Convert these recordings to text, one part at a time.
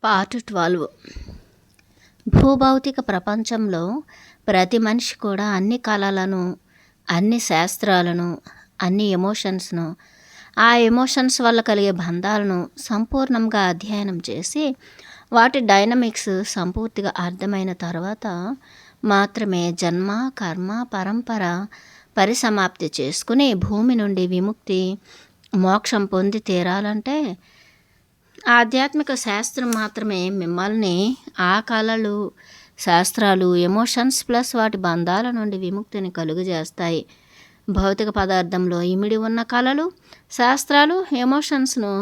Part 12. భూభౌతిక ప్రపంచంలో ప్రతి మనిషి కూడా అన్ని కళలను, అన్ని శాస్త్రాలను, అన్ని ఎమోషన్స్ను, ఆ ఎమోషన్స్ వల్ల కలిగే బంధాలను సంపూర్ణంగా అధ్యయనం చేసి వాటి డైనమిక్స్ సంపూర్తిగా అర్థమైన తర్వాత మాత్రమే జన్మ, కర్మ, పరంపర పరిసమాప్తి చేసుకుని భూమి నుండి విముక్తి, మోక్షం పొంది తీరాలంటే ఆధ్యాత్మిక శాస్త్రం మాత్రమే మిమ్మల్ని ఆ కళలు, శాస్త్రాలు, ఎమోషన్స్ ప్లస్ వాటి బంధాల నుండి విముక్తిని కలుగజేస్తాయి. భౌతిక పదార్థంలో ఇమిడి ఉన్న కళలు, శాస్త్రాలు, ఎమోషన్స్ను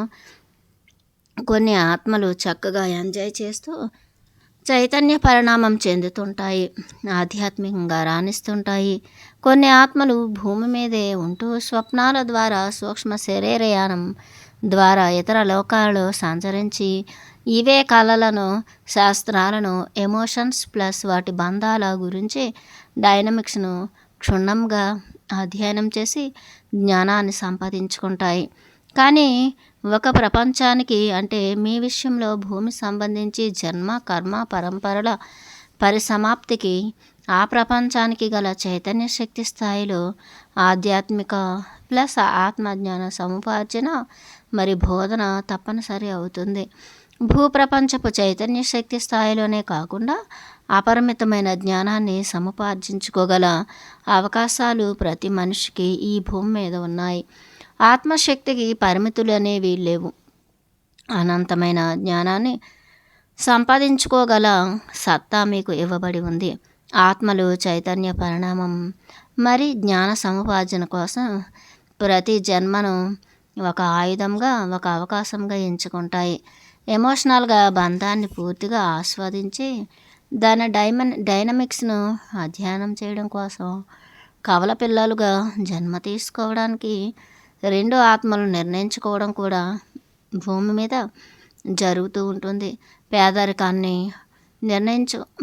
కొన్ని ఆత్మలు చక్కగా ఎంజాయ్ చేస్తూ చైతన్య పరిణామం చెందుతుంటాయి, ఆధ్యాత్మికంగా రాణిస్తుంటాయి. కొన్ని ఆత్మలు భూమి మీదే ఉంటూ స్వప్నాల ద్వారా సూక్ష్మ శరీరయానం ద్వారా ఇతర లోకాలలో సంచరించి ఇవే కళలను, శాస్త్రాలను, ఎమోషన్స్ ప్లస్ వాటి బంధాల గురించి డైనమిక్స్ను క్షుణ్ణంగా అధ్యయనం చేసి జ్ఞానాన్ని సంపాదించుకుంటాయి. కానీ ఒక ప్రపంచానికి అంటే మీ విషయంలో భూమి సంబంధించి జన్మ, కర్మ, పరంపరల పరిసమాప్తికి ఆ ప్రపంచానికి గల చైతన్య శక్తి స్థాయిలో ఆధ్యాత్మిక ప్లస్ ఆత్మజ్ఞాన సముపార్జన మరి బోధన తప్పనిసరి అవుతుంది. భూప్రపంచపు చైతన్య శక్తి స్థాయిలోనే కాకుండా అపరిమితమైన జ్ఞానాన్ని సముపార్జించుకోగల అవకాశాలు ప్రతి మనిషికి ఈ భూమి మీద ఉన్నాయి. ఆత్మశక్తికి పరిమితులు అనేవి లేవు. అనంతమైన జ్ఞానాన్ని సంపాదించుకోగల సత్తా మీకు ఇవ్వబడి ఉంది. ఆత్మలు చైతన్య పరిణామం మరి జ్ఞాన సముపార్జన కోసం ప్రతి జన్మను ఒక ఆయుధంగా, ఒక అవకాశంగా ఎంచుకుంటాయి. ఎమోషనల్గా బంధాన్ని పూర్తిగా ఆస్వాదించి దాని డైనమిక్స్ను అధ్యయనం చేయడం కోసం కవల పిల్లలుగా జన్మ తీసుకోవడానికి రెండు ఆత్మలు నిర్ణయించుకోవడం కూడా భూమి మీద జరుగుతూ ఉంటుంది.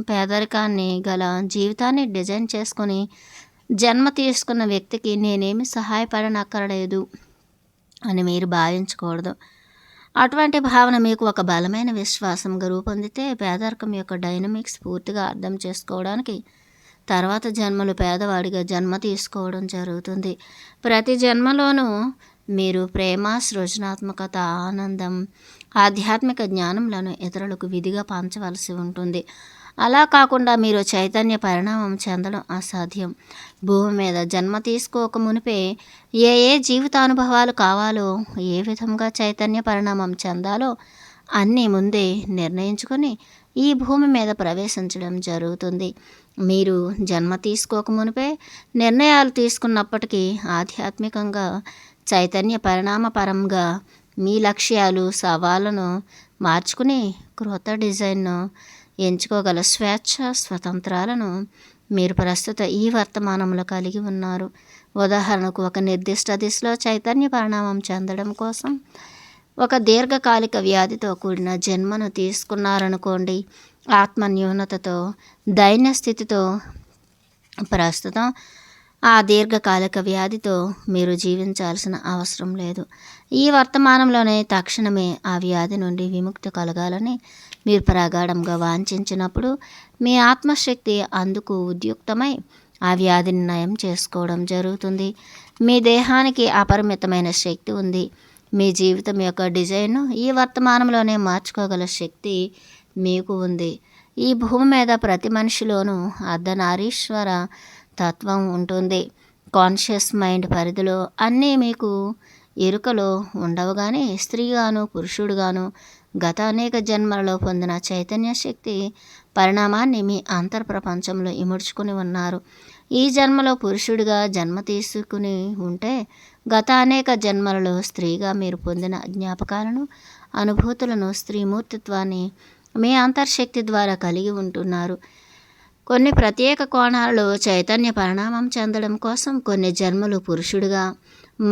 పేదరికాన్ని గల జీవితాన్ని డిజైన్ చేసుకొని జన్మ తీసుకున్న వ్యక్తికి నేనేమి సహాయపడనక్కర్లేదు అని మీరు భావించకూడదు. అటువంటి భావన మీకు ఒక బలమైన విశ్వాసంగా రూపొందితే పేదరికం యొక్క డైనమిక్స్ పూర్తిగా అర్థం చేసుకోవడానికి తర్వాత జన్మలు పేదవాడిగా జన్మ తీసుకోవడం జరుగుతుంది. ప్రతి జన్మలోనూ మీరు ప్రేమ, సృజనాత్మకత, ఆనందం, ఆధ్యాత్మిక జ్ఞానంలను ఇతరులకు విధిగా పంచవలసి ఉంటుంది. అలా కాకుండా మీరు చైతన్య పరిణామం చెందడం అసాధ్యం. భూమి మీద జన్మ తీసుకోక మునిపే ఏ ఏ జీవితానుభవాలు కావాలో, ఏ విధంగా చైతన్య పరిణామం చెందాలో అన్నీ ముందే నిర్ణయించుకొని ఈ భూమి మీద ప్రవేశించడం జరుగుతుంది. మీరు జన్మ తీసుకోక మునిపే నిర్ణయాలు తీసుకున్నప్పటికీ ఆధ్యాత్మికంగా చైతన్య పరిణామపరంగా మీ లక్ష్యాలు, సవాళ్ళను మార్చుకుని క్రొత్త డిజైన్ను ఎంచుకోగల స్వేచ్ఛ, స్వతంత్రాలను మీరు ప్రస్తుత ఈ వర్తమానంలో కలిగి ఉన్నారు. ఉదాహరణకు ఒక నిర్దిష్ట దిశలో చైతన్య పరిణామం చెందడం కోసం ఒక దీర్ఘకాలిక వ్యాధితో కూడిన జన్మను తీసుకున్నారనుకోండి. ఆత్మ న్యూనతతో, దైన్య స్థితితో ప్రస్తుతం ఆ దీర్ఘకాలిక వ్యాధితో మీరు జీవించాల్సిన అవసరం లేదు. ఈ వర్తమానంలోనే తక్షణమే ఆ వ్యాధి నుండి విముక్తి కలగాలని మీరు ప్రగాఢంగా వాంఛించినప్పుడు మీ ఆత్మశక్తి అందుకు ఉద్యుక్తమై ఆ వ్యాధిని నయం చేసుకోవడం జరుగుతుంది. మీ దేహానికి అపరిమితమైన శక్తి ఉంది. మీ జీవితం యొక్క డిజైన్ను ఈ వర్తమానంలోనే మార్చుకోగల శక్తి మీకు ఉంది. ఈ భూమి మీద ప్రతి మనిషిలోనూ అర్ధనారీశ్వర తత్వం ఉంటుంది. కాన్షియస్ మైండ్ పరిధిలో అన్నీ మీకు ఎరుకలో ఉండవు. కానీ స్త్రీగాను, పురుషుడుగాను గత అనేక జన్మలలో పొందిన చైతన్య శక్తి పరిణామాన్ని మీ అంతర్ప్రపంచంలో ఇముడ్చుకుని ఉన్నారు. ఈ జన్మలో పురుషుడిగా జన్మ తీసుకుని ఉంటే గత అనేక జన్మలలో స్త్రీగా మీరు పొందిన జ్ఞాపకాలను, అనుభూతులను, స్త్రీమూర్తిత్వాన్ని మీ అంతర్శక్తి ద్వారా కలిగి ఉంటున్నారు. కొన్ని ప్రత్యేక కోణాలలో చైతన్య పరిణామం చెందడం కోసం కొన్ని జన్మలు పురుషుడిగా,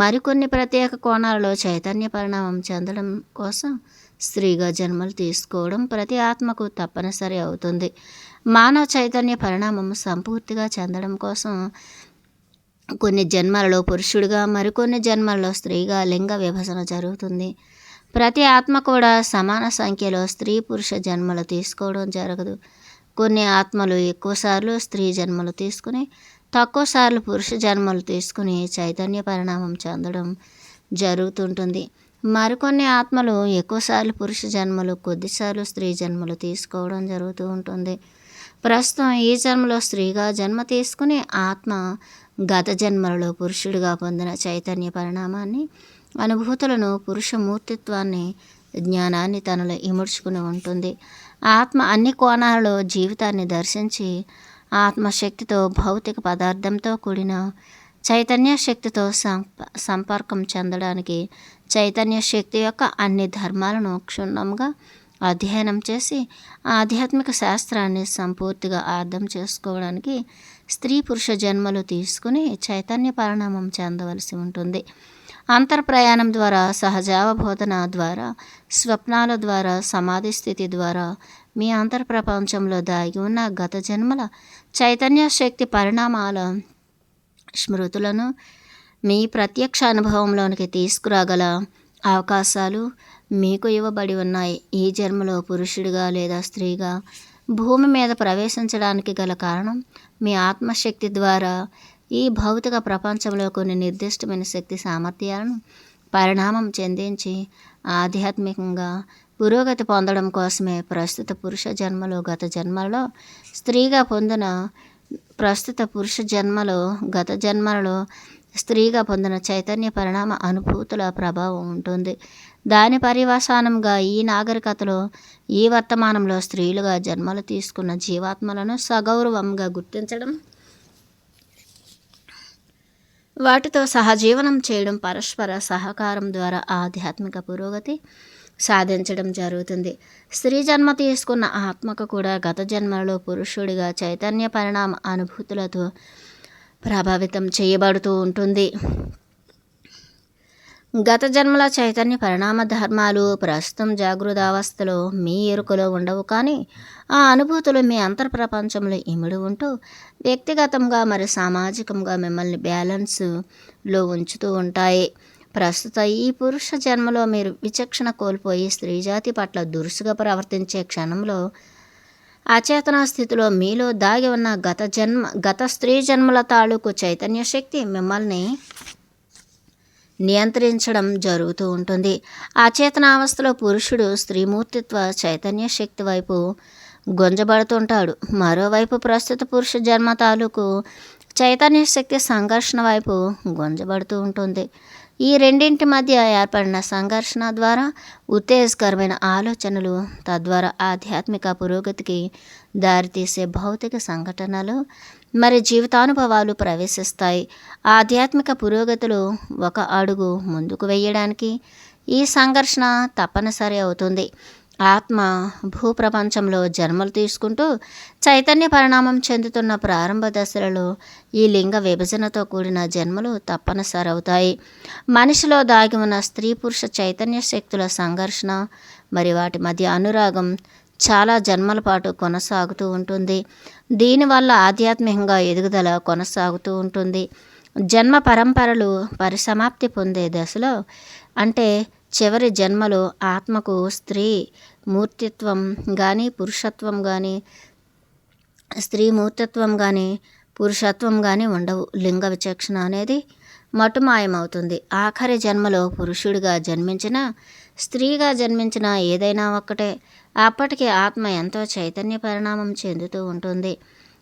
మరికొన్ని ప్రత్యేక కోణాలలో చైతన్య పరిణామం చెందడం కోసం స్త్రీగా జన్మలు తీసుకోవడం ప్రతి ఆత్మకు తప్పనిసరి అవుతుంది. మానవ చైతన్య పరిణామం సంపూర్తిగా చెందడం కోసం కొన్ని జన్మలలో పురుషుడిగా, మరికొన్ని జన్మలలో స్త్రీగా లింగ విభజన జరుగుతుంది. ప్రతి ఆత్మ కూడా సమాన సంఖ్యలో స్త్రీ పురుష జన్మలు తీసుకోవడం జరగదు. కొన్ని ఆత్మలు ఎక్కువసార్లు స్త్రీ జన్మలు తీసుకుని తక్కువసార్లు పురుష జన్మలు తీసుకుని చైతన్య పరిణామం చెందడం జరుగుతుంటుంది. మరికొన్ని ఆత్మలు ఎక్కువసార్లు పురుష జన్మలు కొద్దిసార్లు స్త్రీ జన్మలు తీసుకోవడం జరుగుతూ ఉంటుంది. ప్రస్తుతం ఈ జన్మలో స్త్రీగా జన్మ తీసుకుని ఆత్మ గత జన్మలలో పురుషుడిగా పొందిన చైతన్య పరిణామాన్ని, అనుభూతులను, పురుష మూర్తిత్వాన్ని, జ్ఞానాన్ని తనలో ఇముడ్చుకుని ఉంటుంది. ఆత్మ అన్ని కోణాలలో జీవితాన్ని దర్శించి ఆత్మశక్తితో, భౌతిక పదార్థంతో కూడిన చైతన్య శక్తితో సంపర్కం చెందడానికి చైతన్య శక్తి యొక్క అన్ని ధర్మాలను క్షుణ్ణంగా అధ్యయనం చేసి ఆధ్యాత్మిక శాస్త్రాన్ని సంపూర్తిగా అర్థం చేసుకోవడానికి స్త్రీ పురుష జన్మలు తీసుకుని చైతన్య పరిణామం చెందవలసి ఉంటుంది. అంతర్ప్రయాణం ద్వారా, సహజావబోధన ద్వారా, స్వప్నాల ద్వారా, సమాధి స్థితి ద్వారా మీ అంతర్ప్రపంచంలో దాగి ఉన్న గత జన్మల చైతన్య శక్తి పరిణామాల స్మృతులను మీ ప్రత్యక్ష అనుభవంలోనికి తీసుకురాగల అవకాశాలు మీకు ఇవ్వబడి ఉన్నాయి. ఈ జన్మలో పురుషుడిగా లేదా స్త్రీగా భూమి మీద ప్రవేశించడానికి గల కారణం మీ ఆత్మశక్తి ద్వారా ఈ భౌతిక ప్రపంచంలో కొన్ని నిర్దిష్టమైన శక్తి సామర్థ్యాలను పరిణామం చెందించి ఆధ్యాత్మికంగా పురోగతి పొందడం కోసమే ప్రస్తుత పురుష జన్మలో గత జన్మలలో స్త్రీగా పొందిన గత జన్మలలో స్త్రీగా పొందిన చైతన్య పరిణామ అనుభూతుల ప్రభావం ఉంటుంది. దాని పర్యవసానంగా ఈ నాగరికతలో ఈ వర్తమానంలో స్త్రీలుగా జన్మలు తీసుకున్న జీవాత్మలను సగౌరవంగా గుర్తించడం, వాటితో సహజీవనం చేయడం, పరస్పర సహకారం ద్వారా ఆధ్యాత్మిక పురోగతి సాధించడం జరుగుతుంది. స్త్రీ జన్మ తీసుకున్న ఆత్మకు కూడా గత జన్మలలో పురుషుడిగా చైతన్య పరిణామ అనుభూతులతో ప్రభావితం చేయబడుతూ ఉంటుంది. గత జన్మల చైతన్య పరిణామ ధర్మాలు ప్రస్తుతం జాగృతావస్థలో మీ ఎరుకలో ఉండవు, కానీ ఆ అనుభూతులు మీ అంతర్ప్రపంచంలో ఇమిడి ఉంటూ వ్యక్తిగతంగా మరి సామాజికంగా మిమ్మల్ని బ్యాలెన్స్లో ఉంచుతూ ఉంటాయి. ప్రస్తుత ఈ పురుష జన్మలో మీరు విచక్షణ కోల్పోయి స్త్రీజాతి పట్ల దురుసుగా ప్రవర్తించే క్షణంలో అచేతన స్థితిలో మీలో దాగి ఉన్న గత స్త్రీ జన్మల తాలూకు చైతన్య శక్తి మిమ్మల్ని నియంత్రించడం జరుగుతూ ఉంటుంది. అచేతనావస్థలో పురుషుడు స్త్రీమూర్తిత్వ చైతన్య శక్తి వైపు గుంజబడుతుంటాడు. మరోవైపు ప్రస్తుత పురుష జన్మ తాలూకు చైతన్య శక్తి సంఘర్షణ వైపు గుంజబడుతూ ఉంటుంది. ఈ రెండింటి మధ్య ఏర్పడిన సంఘర్షణ ద్వారా ఉత్తేజకరమైన ఆలోచనలు, తద్వారా ఆధ్యాత్మిక పురోగతికి దారితీసే భౌతిక సంఘటనలు మరి జీవితానుభవాలు ప్రవేశిస్తాయి. ఆధ్యాత్మిక పురోగతిలో ఒక అడుగు ముందుకు వేయడానికి ఈ సంఘర్షణ తప్పనిసరి అవుతుంది. ఆత్మ భూప్రపంచంలో జన్మలు తీసుకుంటూ చైతన్య పరిణామం చెందుతున్న ప్రారంభ దశలలో ఈ లింగ విభజనతో కూడిన జన్మలు తప్పనిసరి అవుతాయి. మనిషిలో దాగి ఉన్న స్త్రీ పురుష చైతన్య శక్తుల సంఘర్షణ మరి వాటి మధ్య అనురాగం చాలా జన్మల పాటు కొనసాగుతూ ఉంటుంది. దీనివల్ల ఆధ్యాత్మికంగా ఎదుగుదల కొనసాగుతూ ఉంటుంది. జన్మ పరంపరలు పరిసమాప్తి పొందే దశలో, అంటే చివరి జన్మలో ఆత్మకు స్త్రీ మూర్తిత్వం కానీ పురుషత్వం కానీ పురుషత్వం కానీ ఉండవు. లింగ విచక్షణ అనేది మటుమాయమవుతుంది. ఆఖరి జన్మలో పురుషుడిగా జన్మించిన, స్త్రీగా జన్మించిన ఏదైనా ఒక్కటే. అప్పటికి ఆత్మ ఎంతో చైతన్య పరిణామం చెందుతూ ఉంటుంది.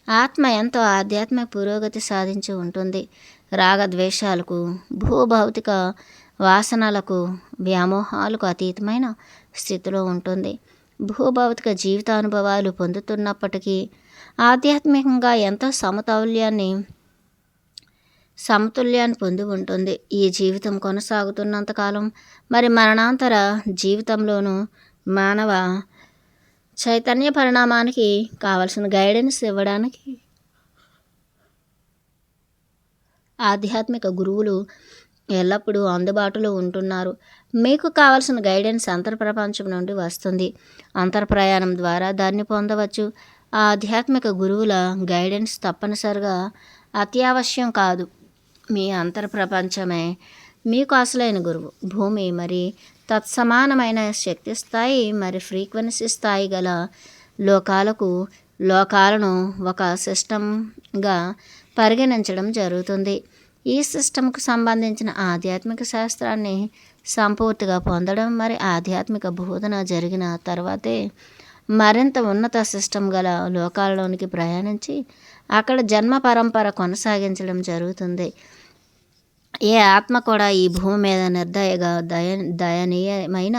ఆత్మ ఎంతో ఆధ్యాత్మిక పురోగతి సాధించి ఉంటుంది. రాగద్వేషాలకు, భూభౌతిక వాసనలకు, వ్యామోహాలకు అతీతమైన స్థితిలో ఉంటుంది. భూభౌతిక జీవితానుభవాలు పొందుతున్నప్పటికీ ఆధ్యాత్మికంగా ఎంతో సమతుల్యాన్ని పొంది ఉంటుంది. ఈ జీవితం కొనసాగుతున్నంతకాలం మరి మరణాంతర జీవితంలోనూ మానవ చైతన్య పరిణామానికి కావలసిన గైడెన్స్ ఇవ్వడానికి ఆధ్యాత్మిక గురువులు ఎల్లప్పుడూ అందుబాటులో ఉంటున్నారు. మీకు కావలసిన గైడెన్స్ అంతర్ప్రపంచం నుండి వస్తుంది. అంతర్ప్రయాణం ద్వారా దాన్ని పొందవచ్చు. ఆధ్యాత్మిక గురువుల గైడెన్స్ తప్పనిసరిగా అత్యావశ్యం కాదు. మీ అంతర్ప్రపంచమే మీకు అసలైన గురువు భూమి మరి తత్సమానమైన శక్తి స్థాయి మరి ఫ్రీక్వెన్సీ స్థాయి గల లోకాలను ఒక సిస్టమ్గా పరిగణించడం జరుగుతుంది. ఈ సిస్టమ్కు సంబంధించిన ఆధ్యాత్మిక శాస్త్రాన్ని సంపూర్తిగా పొందడం మరి ఆధ్యాత్మిక బోధన జరిగిన తర్వాతే మరింత ఉన్నత సిస్టమ్ గల లోకాలలోనికి ప్రయాణించి అక్కడ జన్మ పరంపర కొనసాగించడం జరుగుతుంది. ఏ ఆత్మ కూడా ఈ భూమి మీద నిర్దయగా దయనీయమైన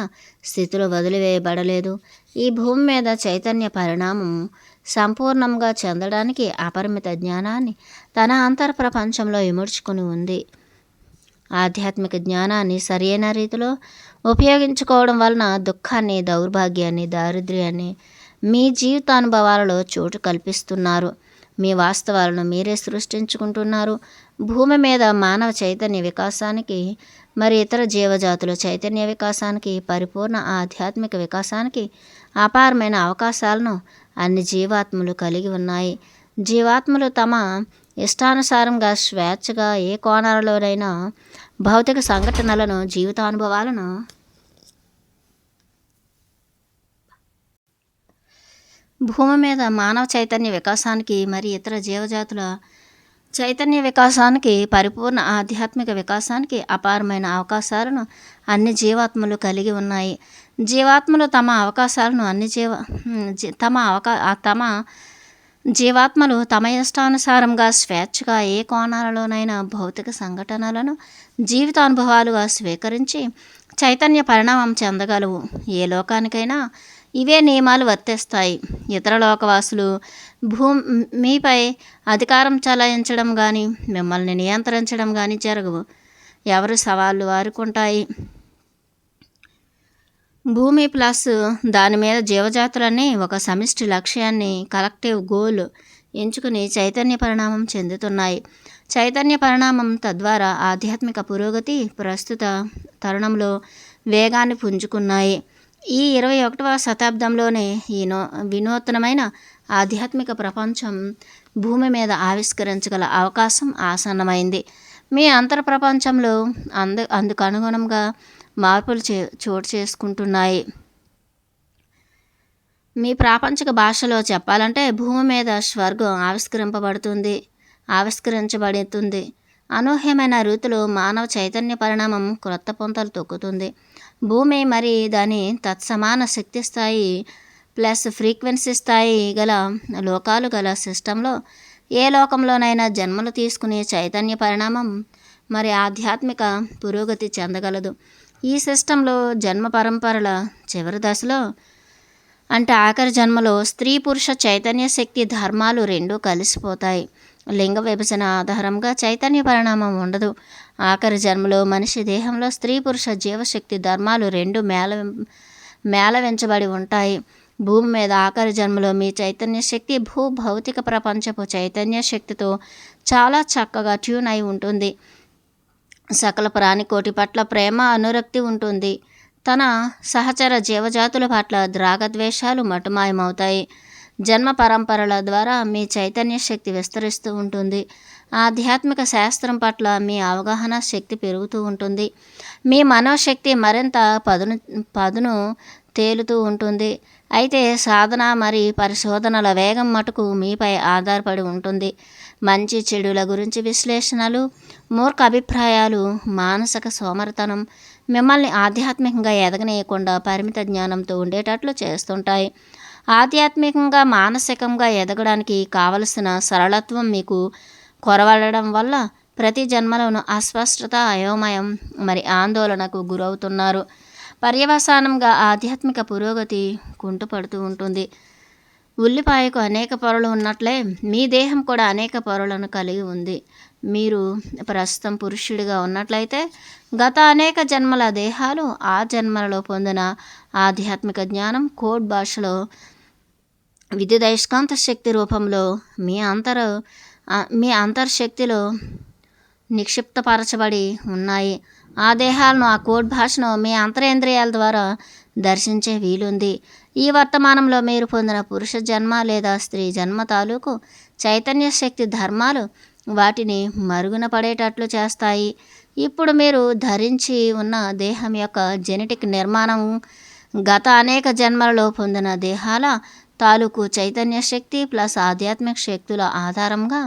స్థితిలో వదిలివేయబడలేదు. ఈ భూమి మీద చైతన్య పరిణామం సంపూర్ణంగా చెందడానికి అపరిమిత జ్ఞానాన్ని తన అంతర్ప్రపంచంలో ఇముడ్చుకుని ఉంది. ఆధ్యాత్మిక జ్ఞానాన్ని సరైన రీతిలో ఉపయోగించుకోవడం వలన దుఃఖాన్ని, దౌర్భాగ్యాన్ని, దారిద్ర్యాన్ని మీ జీవితానుభవాలలో చోటు కల్పిస్తున్నారు. మీ వాస్తవాలను మీరే సృష్టించుకుంటున్నారు. భూమి మీద మానవ చైతన్య వికాసానికి మరి ఇతర జీవజాతుల చైతన్య వికాసానికి, పరిపూర్ణ ఆధ్యాత్మిక వికాసానికి అపారమైన అవకాశాలను అన్ని జీవాత్మలు కలిగి ఉన్నాయి. జీవాత్మలు తమ ఇష్టానుసారంగా స్వేచ్ఛగా ఏ కోణాలలోనైనా భౌతిక సంఘటనలను, జీవితానుభవాలను భూమి మీద మానవ చైతన్య వికాసానికి మరి ఇతర జీవజాతుల చైతన్య వికాసానికి, పరిపూర్ణ ఆధ్యాత్మిక వికాసానికి అపారమైన అవకాశాలను అన్ని జీవాత్మలు కలిగి ఉన్నాయి. జీవాత్మలు జీవాత్మలు తమ ఇష్టానుసారంగా స్వేచ్ఛగా ఏ కోణాలలోనైనా భౌతిక సంఘటనలను జీవితానుభవాలుగా స్వీకరించి చైతన్య పరిణామం చెందగలవు. ఏ లోకానికైనా ఇవే నియమాలు వర్తిస్తాయి. ఇతర లోకవాసులు మీపై అధికారం చలాయించడం కానీ, మిమ్మల్ని నియంత్రించడం కానీ జరగవు. ఎవరి సవాళ్ళు వారికి ఉంటాయి. భూమి ప్లస్ దాని మీద జీవజాతులన్నీ ఒక సమిష్టి లక్ష్యాన్ని, కలెక్టివ్ గోల్ ఎంచుకుని చైతన్య పరిణామం చెందుతున్నాయి. చైతన్య పరిణామం తద్వారా ఆధ్యాత్మిక పురోగతి ప్రస్తుత తరుణంలో వేగాన్ని పుంజుకున్నాయి. ఈ 21వ శతాబ్దంలోనే ఈ వినూత్నమైన ఆధ్యాత్మిక ప్రపంచం భూమి మీద ఆవిష్కరించగల అవకాశం ఆసన్నమైంది. మీ అంతర్ప్రపంచంలో అందుకు అనుగుణంగా మార్పులు చోటు చేసుకుంటున్నాయి. మీ ప్రాపంచిక భాషలో చెప్పాలంటే భూమి మీద స్వర్గం ఆవిష్కరించబడుతుంది. అనూహ్యమైన రీతిలో మానవ చైతన్య పరిణామం క్రొత్త పొంతలు తొక్కుతుంది. భూమి మరి దాని తత్సమాన శక్తి స్థాయి ప్లస్ ఫ్రీక్వెన్సీ స్థాయి గల లోకాలు గల సిస్టంలో ఏ లోకంలోనైనా జన్మలు తీసుకునే చైతన్య పరిణామం మరి ఆధ్యాత్మిక పురోగతి చెందగలదు. ఈ సిస్టంలో జన్మ పరంపరల చివరి దశలో అంటే ఆఖరి జన్మలో స్త్రీ పురుష చైతన్య శక్తి ధర్మాలు రెండూ కలిసిపోతాయి. లింగ విభజన ఆధారంగా చైతన్య పరిణామం ఉండదు. ఆఖరి జన్మలో మనిషి దేహంలో స్త్రీ పురుష జీవశక్తి ధర్మాలు రెండు మేళవించబడి ఉంటాయి. భూమి మీద ఆఖరి జన్మలో మీ చైతన్య శక్తి భౌతిక ప్రపంచపు చైతన్య శక్తితో చాలా చక్కగా ట్యూన్ అయి ఉంటుంది. సకల ప్రాణికోటి పట్ల ప్రేమ, అనురక్తి ఉంటుంది. తన సహచర జీవజాతుల పట్ల రాగద్వేషాలు మటుమాయమవుతాయి. జన్మ పరంపరల ద్వారా మీ చైతన్య శక్తి విస్తరిస్తూ ఉంటుంది. ఆధ్యాత్మిక శాస్త్రం పట్ల మీ అవగాహన శక్తి పెరుగుతూ ఉంటుంది. మీ మనోశక్తి మరింత పదును తేలుతూ ఉంటుంది. అయితే సాధన మరి పరిశోధనల వేగం మటుకు మీపై ఆధారపడి ఉంటుంది. మంచి చెడుల గురించి విశ్లేషణలు, మూర్ఖ అభిప్రాయాలు, మానసిక సోమరితనం మిమ్మల్ని ఆధ్యాత్మికంగా ఎదగనీయకుండా పరిమిత జ్ఞానంతో ఉండేటట్లు చేస్తుంటాయి. ఆధ్యాత్మికంగా, మానసికంగా ఎదగడానికి కావలసిన సరళత్వం మీకు కొరవడడం వల్ల ప్రతి జన్మలోనూ అస్పష్టత, అయోమయం మరి ఆందోళనకు గురవుతున్నారు. పర్యవసానంగా ఆధ్యాత్మిక పురోగతి కుంటుపడుతూ ఉంటుంది. ఉల్లిపాయకు అనేక పొరలు ఉన్నట్లే మీ దేహం కూడా అనేక పొరలను కలిగి ఉంది. మీరు ప్రస్తుతం పురుషుడిగా ఉన్నట్లయితే గత అనేక జన్మల దేహాలు ఆ జన్మలలో పొందిన ఆధ్యాత్మిక జ్ఞానం కోడ్ భాషలో విద్యుదయస్కాంత శక్తి రూపంలో మీ అంతర్శక్తిలో నిక్షిప్తపరచబడి ఉన్నాయి. ఆ దేహాలను, ఆ కోడ్ భాషను మీ అంతరేంద్రియాల ద్వారా దర్శించే వీలుంది. ఈ వర్తమానంలో మీరు పొందిన పురుష జన్మ లేదా స్త్రీ జన్మ తాలూకు చైతన్య శక్తి ధర్మాలు వాటిని మరుగున పడేటట్లు చేస్తాయి. ఇప్పుడు మీరు ధరించి ఉన్న దేహం యొక్క జెనెటిక్ నిర్మాణం గత అనేక జన్మలలో పొందిన దేహాల తాలూకు చైతన్య శక్తి ప్లస్ ఆధ్యాత్మిక శక్తుల ఆధారంగా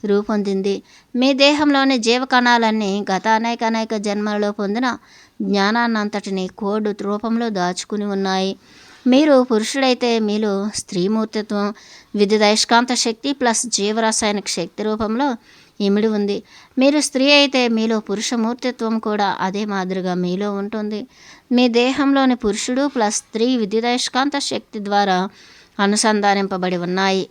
రూపొందింది. మీ దేహంలోని జీవకణాలన్నీ గత అనేక జన్మలలో పొందిన జ్ఞానాన్నంతటిని కోడ్ రూపంలో దాచుకుని ఉన్నాయి. మీరు పురుషుడైతే మీలో స్త్రీమూర్తిత్వం, విద్యుదయస్కాంత శక్తి ప్లస్ జీవరసాయనిక శక్తి రూపంలో ఇమిడి ఉంది. మీరు స్త్రీ అయితే మీలో పురుషమూర్తిత్వం కూడా అదే మాదిరిగా మీలో ఉంటుంది. మీ దేహంలోని పురుషుడు ప్లస్ స్త్రీ విద్యుదయస్కాంత శక్తి ద్వారా అనుసంధానింపబడి ఉన్నాయి.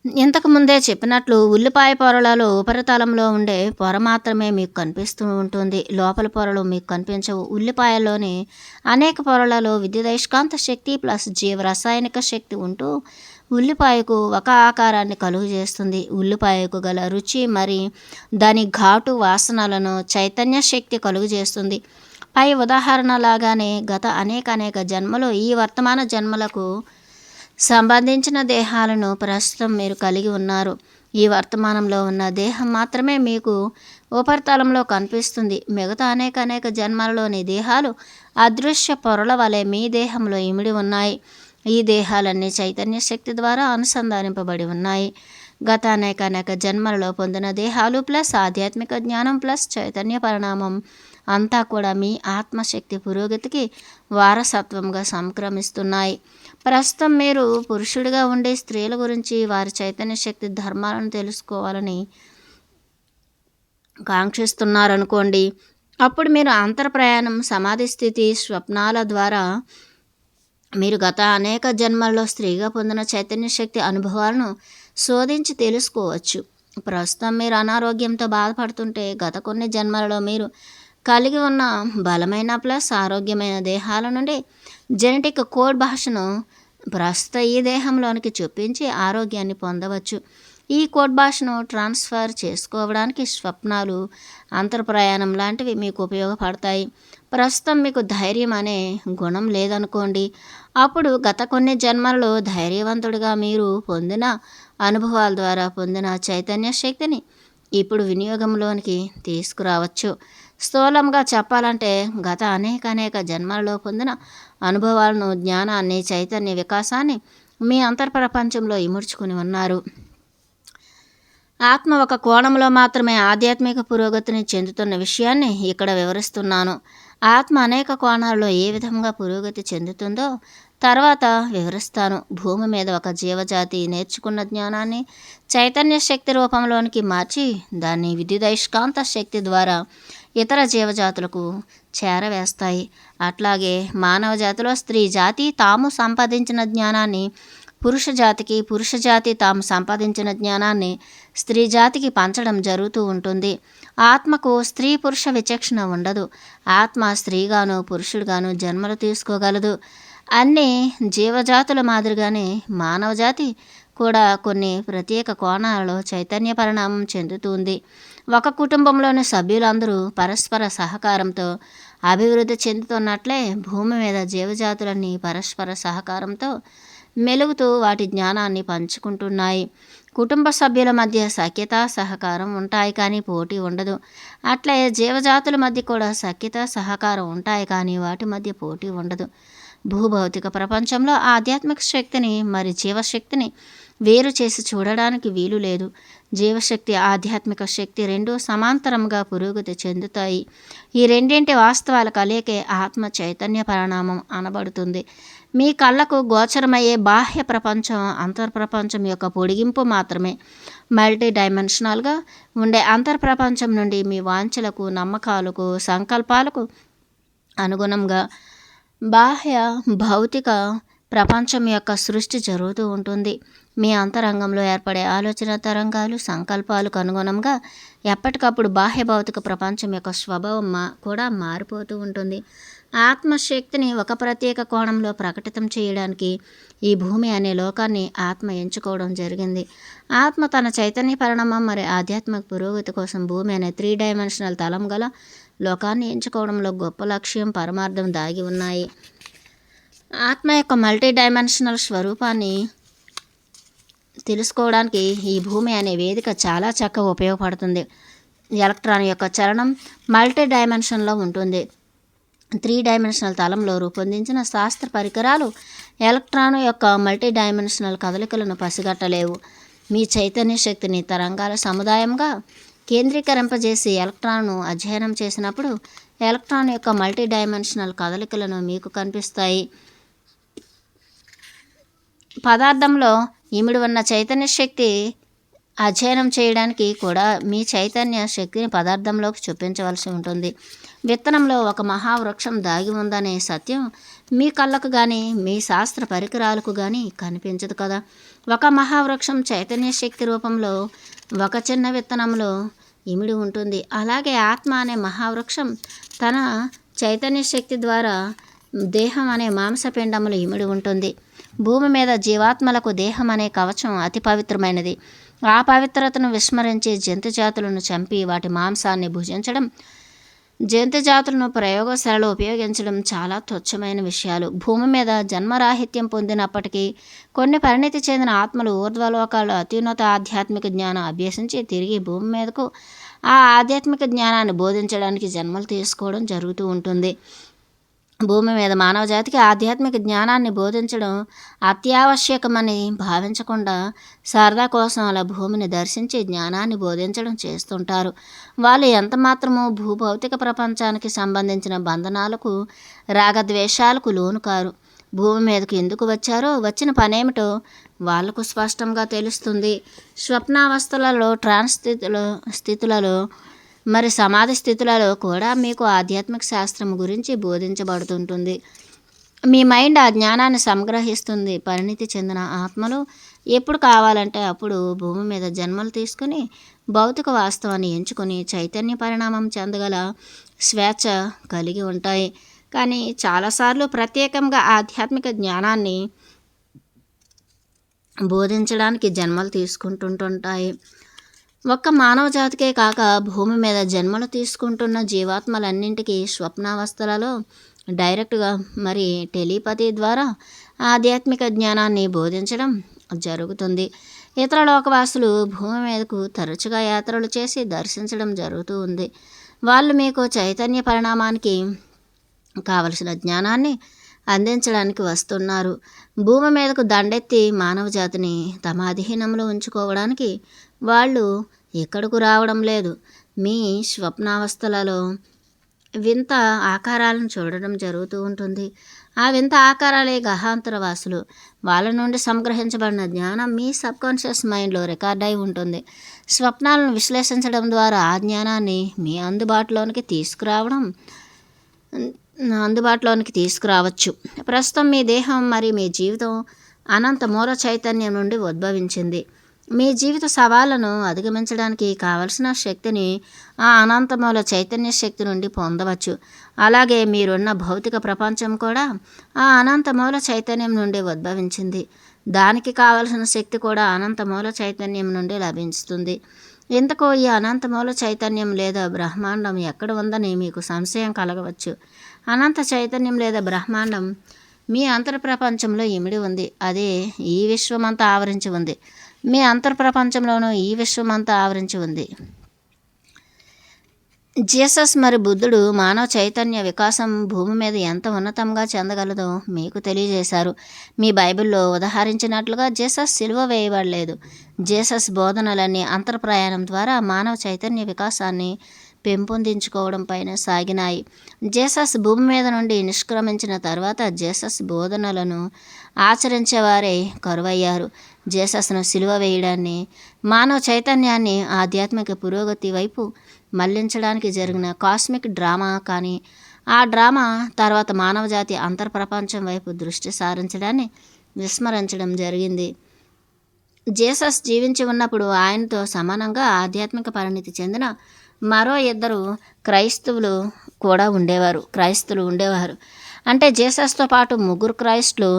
ఇంతకు ముందే చెప్పినట్లు ఉల్లిపాయ పొరలలో ఉపరితలంలో ఉండే పొర మాత్రమే మీకు కనిపిస్తూ ఉంటుంది. లోపల పొరలు మీకు కనిపించవు. ఉల్లిపాయలోని అనేక పొరలలో విద్యుదయస్కాంత శక్తి ప్లస్ జీవరసాయనిక శక్తి ఉంటూ ఉల్లిపాయకు ఒక ఆకారాన్ని కలుగు చేస్తుంది. ఉల్లిపాయకు గల రుచి మరి దాని ఘాటు వాసనలను చైతన్య శక్తి కలుగు చేస్తుంది. పై ఉదాహరణ లాగానే గత అనేక జన్మలో ఈ వర్తమాన జన్మలకు సంబంధించిన దేహాలను ప్రస్తుతం మీరు కలిగి ఉన్నారు. ఈ వర్తమానంలో ఉన్న దేహం మాత్రమే మీకు ఉపరితలంలో కనిపిస్తుంది. మిగతా అనేక జన్మలలోని దేహాలు అదృశ్య పొరల వలె మీ దేహంలో ఇమిడి ఉన్నాయి. ఈ దేహాలన్నీ చైతన్య శక్తి ద్వారా అనుసంధానింపబడి ఉన్నాయి. గత అనేక జన్మలలో పొందిన దేహాలు ప్లస్ ఆధ్యాత్మిక జ్ఞానం ప్లస్ చైతన్య పరిణామం అంతా కూడా మీ ఆత్మశక్తి పురోగతికి వారసత్వంగా సంక్రమిస్తున్నాయి. ప్రస్తుతం మీరు పురుషుడిగా ఉండే స్త్రీల గురించి వారి చైతన్య శక్తి ధర్మాలను తెలుసుకోవాలని కాంక్షిస్తున్నారనుకోండి. అప్పుడు మీరు అంతర్ప్రయాణం, సమాధి స్థితి, స్వప్నాల ద్వారా మీరు గత అనేక జన్మల్లో స్త్రీగా పొందిన చైతన్య శక్తి అనుభవాలను శోధించి తెలుసుకోవచ్చు. ప్రస్తుతం మీరు అనారోగ్యంతో బాధపడుతుంటే గత కొన్ని జన్మలలో మీరు కలిగి ఉన్న బలమైన ప్లస్ ఆరోగ్యమైన దేహాల నుండి జెనెటిక్ కోడ్ భాషను ప్రస్తుత ఈ దేహంలోనికి చొప్పించి ఆరోగ్యాన్ని పొందవచ్చు. ఈ కోడ్ భాషను ట్రాన్స్ఫర్ చేసుకోవడానికి స్వప్నాలు, అంతర్ప్రయాణం లాంటివి మీకు ఉపయోగపడతాయి. ప్రస్తుతం మీకు ధైర్యం అనే గుణం లేదనుకోండి. అప్పుడు గత కొన్ని జన్మలలో ధైర్యవంతుడిగా మీరు పొందిన అనుభవాల ద్వారా పొందిన చైతన్య శక్తిని ఇప్పుడు వినియోగంలోనికి తీసుకురావచ్చు. స్థూలంగా చెప్పాలంటే గత అనేక జన్మలలో పొందిన అనుభవాలను, జ్ఞానాన్ని, చైతన్య వికాసాన్ని మీ అంతర్ప్రపంచంలో ఇముడ్చుకుని ఉన్నారు. ఆత్మ ఒక కోణంలో మాత్రమే ఆధ్యాత్మిక పురోగతిని చెందుతున్న విషయాన్ని ఇక్కడ వివరిస్తున్నాను. ఆత్మ అనేక కోణాల్లో ఏ విధంగా పురోగతి చెందుతుందో తర్వాత వివరిస్తాను. భూమి మీద ఒక జీవజాతి నేర్చుకున్న జ్ఞానాన్ని చైతన్య శక్తి రూపంలోనికి మార్చి దాన్ని విద్యుదయస్కాంత శక్తి ద్వారా ఇతర జీవజాతులకు చేరవేస్తాయి. అట్లాగే మానవ జాతిలో స్త్రీ జాతి తాము సంపాదించిన జ్ఞానాన్ని పురుష జాతికి, పురుష జాతి తాము సంపాదించిన జ్ఞానాన్ని స్త్రీ జాతికి పంచడం జరుగుతూ ఉంటుంది. ఆత్మకు స్త్రీ పురుష విచక్షణ ఉండదు. ఆత్మ స్త్రీగాను పురుషుడుగాను జన్మలు తీసుకోగలదు. అన్ని జీవజాతుల మాదిరిగానే మానవ జాతి కూడా కొన్ని ప్రత్యేక కోణాలలో చైతన్య పరిణామం చెందుతుంది. ఒక కుటుంబంలోని సభ్యులందరూ పరస్పర సహకారంతో అభివృద్ధి చెందుతున్నట్లే భూమి మీద జీవజాతులన్నీ పరస్పర సహకారంతో మెలుగుతూ వాటి జ్ఞానాన్ని పంచుకుంటున్నాయి. కుటుంబ సభ్యుల మధ్య సఖ్యత, సహకారం ఉంటాయి కానీ పోటీ ఉండదు. అట్లే జీవజాతుల మధ్య కూడా సఖ్యత, సహకారం ఉంటాయి కానీ వాటి మధ్య పోటీ ఉండదు. భూభౌతిక ప్రపంచంలో ఆధ్యాత్మిక శక్తిని మరి జీవశక్తిని వేరు చేసి చూడడానికి వీలు లేదు. జీవశక్తి, ఆధ్యాత్మిక శక్తి రెండూ సమాంతరంగా పురోగతి చెందుతాయి. ఈ రెండింటి వాస్తవాల కలయికే ఆత్మ చైతన్య పరిణామం అనబడుతుంది. మీ కళ్ళకు గోచరమయ్యే బాహ్య ప్రపంచం అంతర్ప్రపంచం యొక్క పొడిగింపు మాత్రమే. మల్టీ డైమెన్షనల్గా ఉండే అంతర్ప్రపంచం నుండి మీ వాంఛలకు, నమ్మకాలకు, సంకల్పాలకు అనుగుణంగా బాహ్య భౌతిక ప్రపంచం యొక్క సృష్టి జరుగుతూ ఉంటుంది. మీ అంతరంగంలో ఏర్పడే ఆలోచన తరంగాలు, సంకల్పాలకు అనుగుణంగా ఎప్పటికప్పుడు బాహ్య భౌతిక ప్రపంచం యొక్క స్వభావం కూడా మారిపోతూ ఉంటుంది. ఆత్మశక్తిని ఒక ప్రత్యేక కోణంలో ప్రకటితం చేయడానికి ఈ భూమి అనే లోకాన్ని ఆత్మ ఎంచుకోవడం జరిగింది. ఆత్మ తన చైతన్య పరిణామం మరి ఆధ్యాత్మిక పురోగతి కోసం భూమి అనే 3 డైమెన్షనల్ తలం గల లోకాన్ని ఎంచుకోవడంలో గొప్ప లక్ష్యం, పరమార్థం దాగి ఉన్నాయి. ఆత్మ యొక్క మల్టీ డైమెన్షనల్ స్వరూపాన్ని తెలుసుకోవడానికి ఈ భూమి అనే వేదిక చాలా చక్కగా ఉపయోగపడుతుంది. ఎలక్ట్రాన్ యొక్క చలనం మల్టీ డైమెన్షన్లో ఉంటుంది. 3 డైమెన్షనల్ తలంలో రూపొందించిన శాస్త్ర పరికరాలు ఎలక్ట్రాన్ యొక్క మల్టీ డైమెన్షనల్ కదలికలను పసిగట్టలేవు. మీ చైతన్య శక్తిని తరంగాల సముదాయంగా కేంద్రీకరింపజేసి ఎలక్ట్రాన్ను అధ్యయనం చేసినప్పుడు ఎలక్ట్రాన్ యొక్క మల్టీ డైమెన్షనల్ కదలికలను మీకు కనిపిస్తాయి. పదార్థంలో ఇమిడి ఉన్న చైతన్య శక్తి అధ్యయనం చేయడానికి కూడా మీ చైతన్య శక్తిని పదార్థంలోకి చొప్పించవలసి ఉంటుంది. విత్తనంలో ఒక మహావృక్షం దాగి ఉందనే సత్యం మీ కళ్ళకు కానీ మీ శాస్త్ర పరికరాలకు కానీ కనిపించదు కదా. ఒక మహావృక్షం చైతన్య శక్తి రూపంలో ఒక చిన్న విత్తనంలో ఇమిడి ఉంటుంది. అలాగే ఆత్మ అనే మహావృక్షం తన చైతన్య శక్తి ద్వారా దేహం అనే మాంసపిండములు ఇమిడి ఉంటుంది. భూమి మీద జీవాత్మలకు దేహం అనే కవచం అతి పవిత్రమైనది. ఆ పవిత్రతను విస్మరించి జంతుజాతులను చంపి వాటి మాంసాన్ని భుజించడం, జంతుజాతులను ప్రయోగశాలలో ఉపయోగించడం చాలా తుచ్చమైన విషయాలు. భూమి మీద జన్మరాహిత్యం పొందినప్పటికీ కొన్ని పరిణితి చెందిన ఆత్మలు ఊర్ధ్వలోకాల్లో అత్యున్నత ఆధ్యాత్మిక జ్ఞానం అభ్యసించి తిరిగి భూమి మీదకు ఆ ఆధ్యాత్మిక జ్ఞానాన్ని బోధించడానికి జన్మలు తీసుకోవడం జరుగుతూ ఉంటుంది. భూమి మీద మానవ జాతికి ఆధ్యాత్మిక జ్ఞానాన్ని బోధించడం అత్యావశ్యకమని భావించకుండా సరదా కోసం అలా భూమిని దర్శించి జ్ఞానాన్ని బోధించడం చేస్తుంటారు. వాళ్ళు ఎంత మాత్రమూ భూభౌతిక ప్రపంచానికి సంబంధించిన బంధనాలకు రాగద్వేషాలకు లోను కారు. భూమి మీదకు ఎందుకు వచ్చారో వచ్చిన పనేమిటో వాళ్లకు స్పష్టంగా తెలుస్తుంది. స్వప్నావస్థలలో ట్రాన్స్ స్థితులలో మరి సమాధి స్థితులలో కూడా మీకు ఆధ్యాత్మిక శాస్త్రం గురించి బోధించబడుతుంటుంది. మీ మైండ్ ఆ జ్ఞానాన్ని సంగ్రహిస్తుంది. పరిణితి చెందిన ఆత్మలు ఎప్పుడు కావాలంటే అప్పుడు భూమి మీద జన్మలు తీసుకుని భౌతిక వాస్తవాన్ని ఎంచుకొని చైతన్య పరిణామం చెందగల స్వేచ్ఛ కలిగి ఉంటాయి. కానీ చాలాసార్లు ప్రత్యేకంగా ఆధ్యాత్మిక జ్ఞానాన్ని బోధించడానికి జన్మలు తీసుకుంటుంటాయి. ఒక్క మానవ జాతికే కాక భూమి మీద జన్మలు తీసుకుంటున్న జీవాత్మలన్నింటికీ స్వప్నావస్థలలో డైరెక్ట్గా మరి టెలిపతి ద్వారా ఆధ్యాత్మిక జ్ఞానాన్ని బోధించడం జరుగుతుంది. ఇతర లోకవాసులు భూమి మీదకు తరచుగా యాత్రలు చేసి దర్శించడం జరుగుతూ ఉంది. వాళ్ళు మీకు చైతన్య పరిణామానికి కావలసిన జ్ఞానాన్ని అందించడానికి వస్తున్నారు. భూమి మీదకు దండెత్తి మానవ జాతిని తమ అధీనంలో ఉంచుకోవడానికి వాళ్ళు ఎక్కడకు రావడం లేదు. మీ స్వప్నావస్థలలో వింత ఆకారాలను చూడడం జరుగుతూ ఉంటుంది. ఆ వింత ఆకారాలే గహాంతరవాసులు. వాళ్ళ నుండి సంగ్రహించబడిన జ్ఞానం మీ సబ్కాన్షియస్ మైండ్లో రికార్డ్ అయి ఉంటుంది. స్వప్నాలను విశ్లేషించడం ద్వారా ఆ జ్ఞానాన్ని మీ అందుబాటులోనికి తీసుకురావచ్చు. ప్రస్తుతం మీ దేహం మరి మీ జీవితం అనంత మూల చైతన్యం నుండి ఉద్భవించింది. మీ జీవిత సవాళ్లను అధిగమించడానికి కావలసిన శక్తిని ఆ అనంతమూల చైతన్య శక్తి నుండి పొందవచ్చు. అలాగే మీరున్న భౌతిక ప్రపంచం కూడా ఆ అనంతమూల చైతన్యం నుండి ఉద్భవించింది. దానికి కావలసిన శక్తి కూడా అనంతమూల చైతన్యం నుండి లభిస్తుంది. ఇంతకు ఈ అనంతమూల చైతన్యం లేదా బ్రహ్మాండం ఎక్కడ ఉందని మీకు సంశయం కలగవచ్చు. అనంత చైతన్యం లేదా బ్రహ్మాండం మీ అంతర్ప్రపంచంలో ఇమిడి ఉంది. అదే ఈ విశ్వమంతా ఆవరించి ఉంది. మీ అంతర్ప్రపంచంలోనూ ఈ విశ్వమంతా ఆవరించి ఉంది. జీసస్ మరి బుద్ధుడు మానవ చైతన్య వికాసం భూమి మీద ఎంత ఉన్నతంగా చెందగలదో మీకు తెలియజేశారు. మీ బైబిల్లో ఉదహరించినట్లుగా జీసస్ సిలువ వేయబడలేదు. జీసస్ బోధనలన్నీ అంతర్ప్రయాణం ద్వారా మానవ చైతన్య వికాసాన్ని పెంపొందించుకోవడం పైన సాగినాయి. జీసస్ భూమి మీద నుండి నిష్క్రమించిన తర్వాత జీసస్ బోధనలను ఆచరించేవారే కరువయ్యారు. జీసస్ను సిలువ వేయడాన్ని మానవ చైతన్యాన్ని ఆధ్యాత్మిక పురోగతి వైపు మళ్లించడానికి జరిగిన కాస్మిక్ డ్రామా, కానీ ఆ డ్రామా తర్వాత మానవజాతి అంతర్ప్రపంచం వైపు దృష్టి సారించడాన్ని విస్మరించడం జరిగింది. జీసస్ జీవించి ఉన్నప్పుడు ఆయనతో సమానంగా ఆధ్యాత్మిక పరిణితి చెందిన మరో 2 క్రైస్తవులు ఉండేవారు. అంటే జీసస్తో పాటు 3 క్రైస్తులు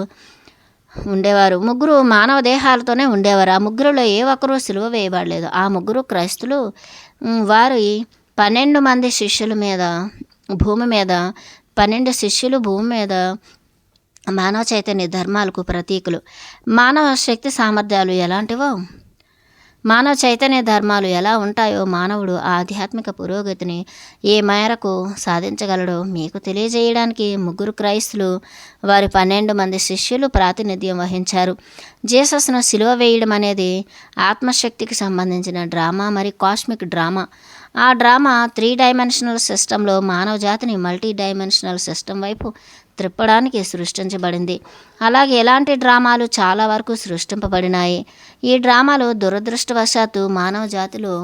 ఉండేవారు. 3 మానవ దేహాలతోనే ఉండేవారు. ఆ 3లో ఏ ఒక్కరూ సిలువ వేయబడలేదు. ఆ 3 క్రైస్తులు వారి 12 మంది శిష్యుల మీద భూమి మీద 12 శిష్యులు భూమి మీద మానవ చైతన్య ధర్మాలకు ప్రతీకులు. మానవ శక్తి సామర్థ్యాలు ఎలాంటివో మానవ చైతన్య ధర్మాలు ఎలా ఉంటాయో మానవుడు ఆధ్యాత్మిక పురోగతిని ఏ మేరకు సాధించగలడో మీకు తెలియజేయడానికి 3 క్రైస్తులు వారి 12 మంది శిష్యులు ప్రాతినిధ్యం వహించారు. జీసస్ను సిలువ వేయడం అనేది ఆత్మశక్తికి సంబంధించిన డ్రామా మరి కాస్మిక్ డ్రామా. ఆ డ్రామా 3 డైమెన్షనల్ సిస్టంలో మానవ జాతిని మల్టీ డైమెన్షనల్ సిస్టమ్ వైపు త్రిప్పడానికి సృష్టించబడింది. అలాగే ఎలాంటి డ్రామాలు చాలా వరకు సృష్టింపబడినాయి. ఈ డ్రామాలు దురదృష్టవశాత్తు మానవ జాతిలో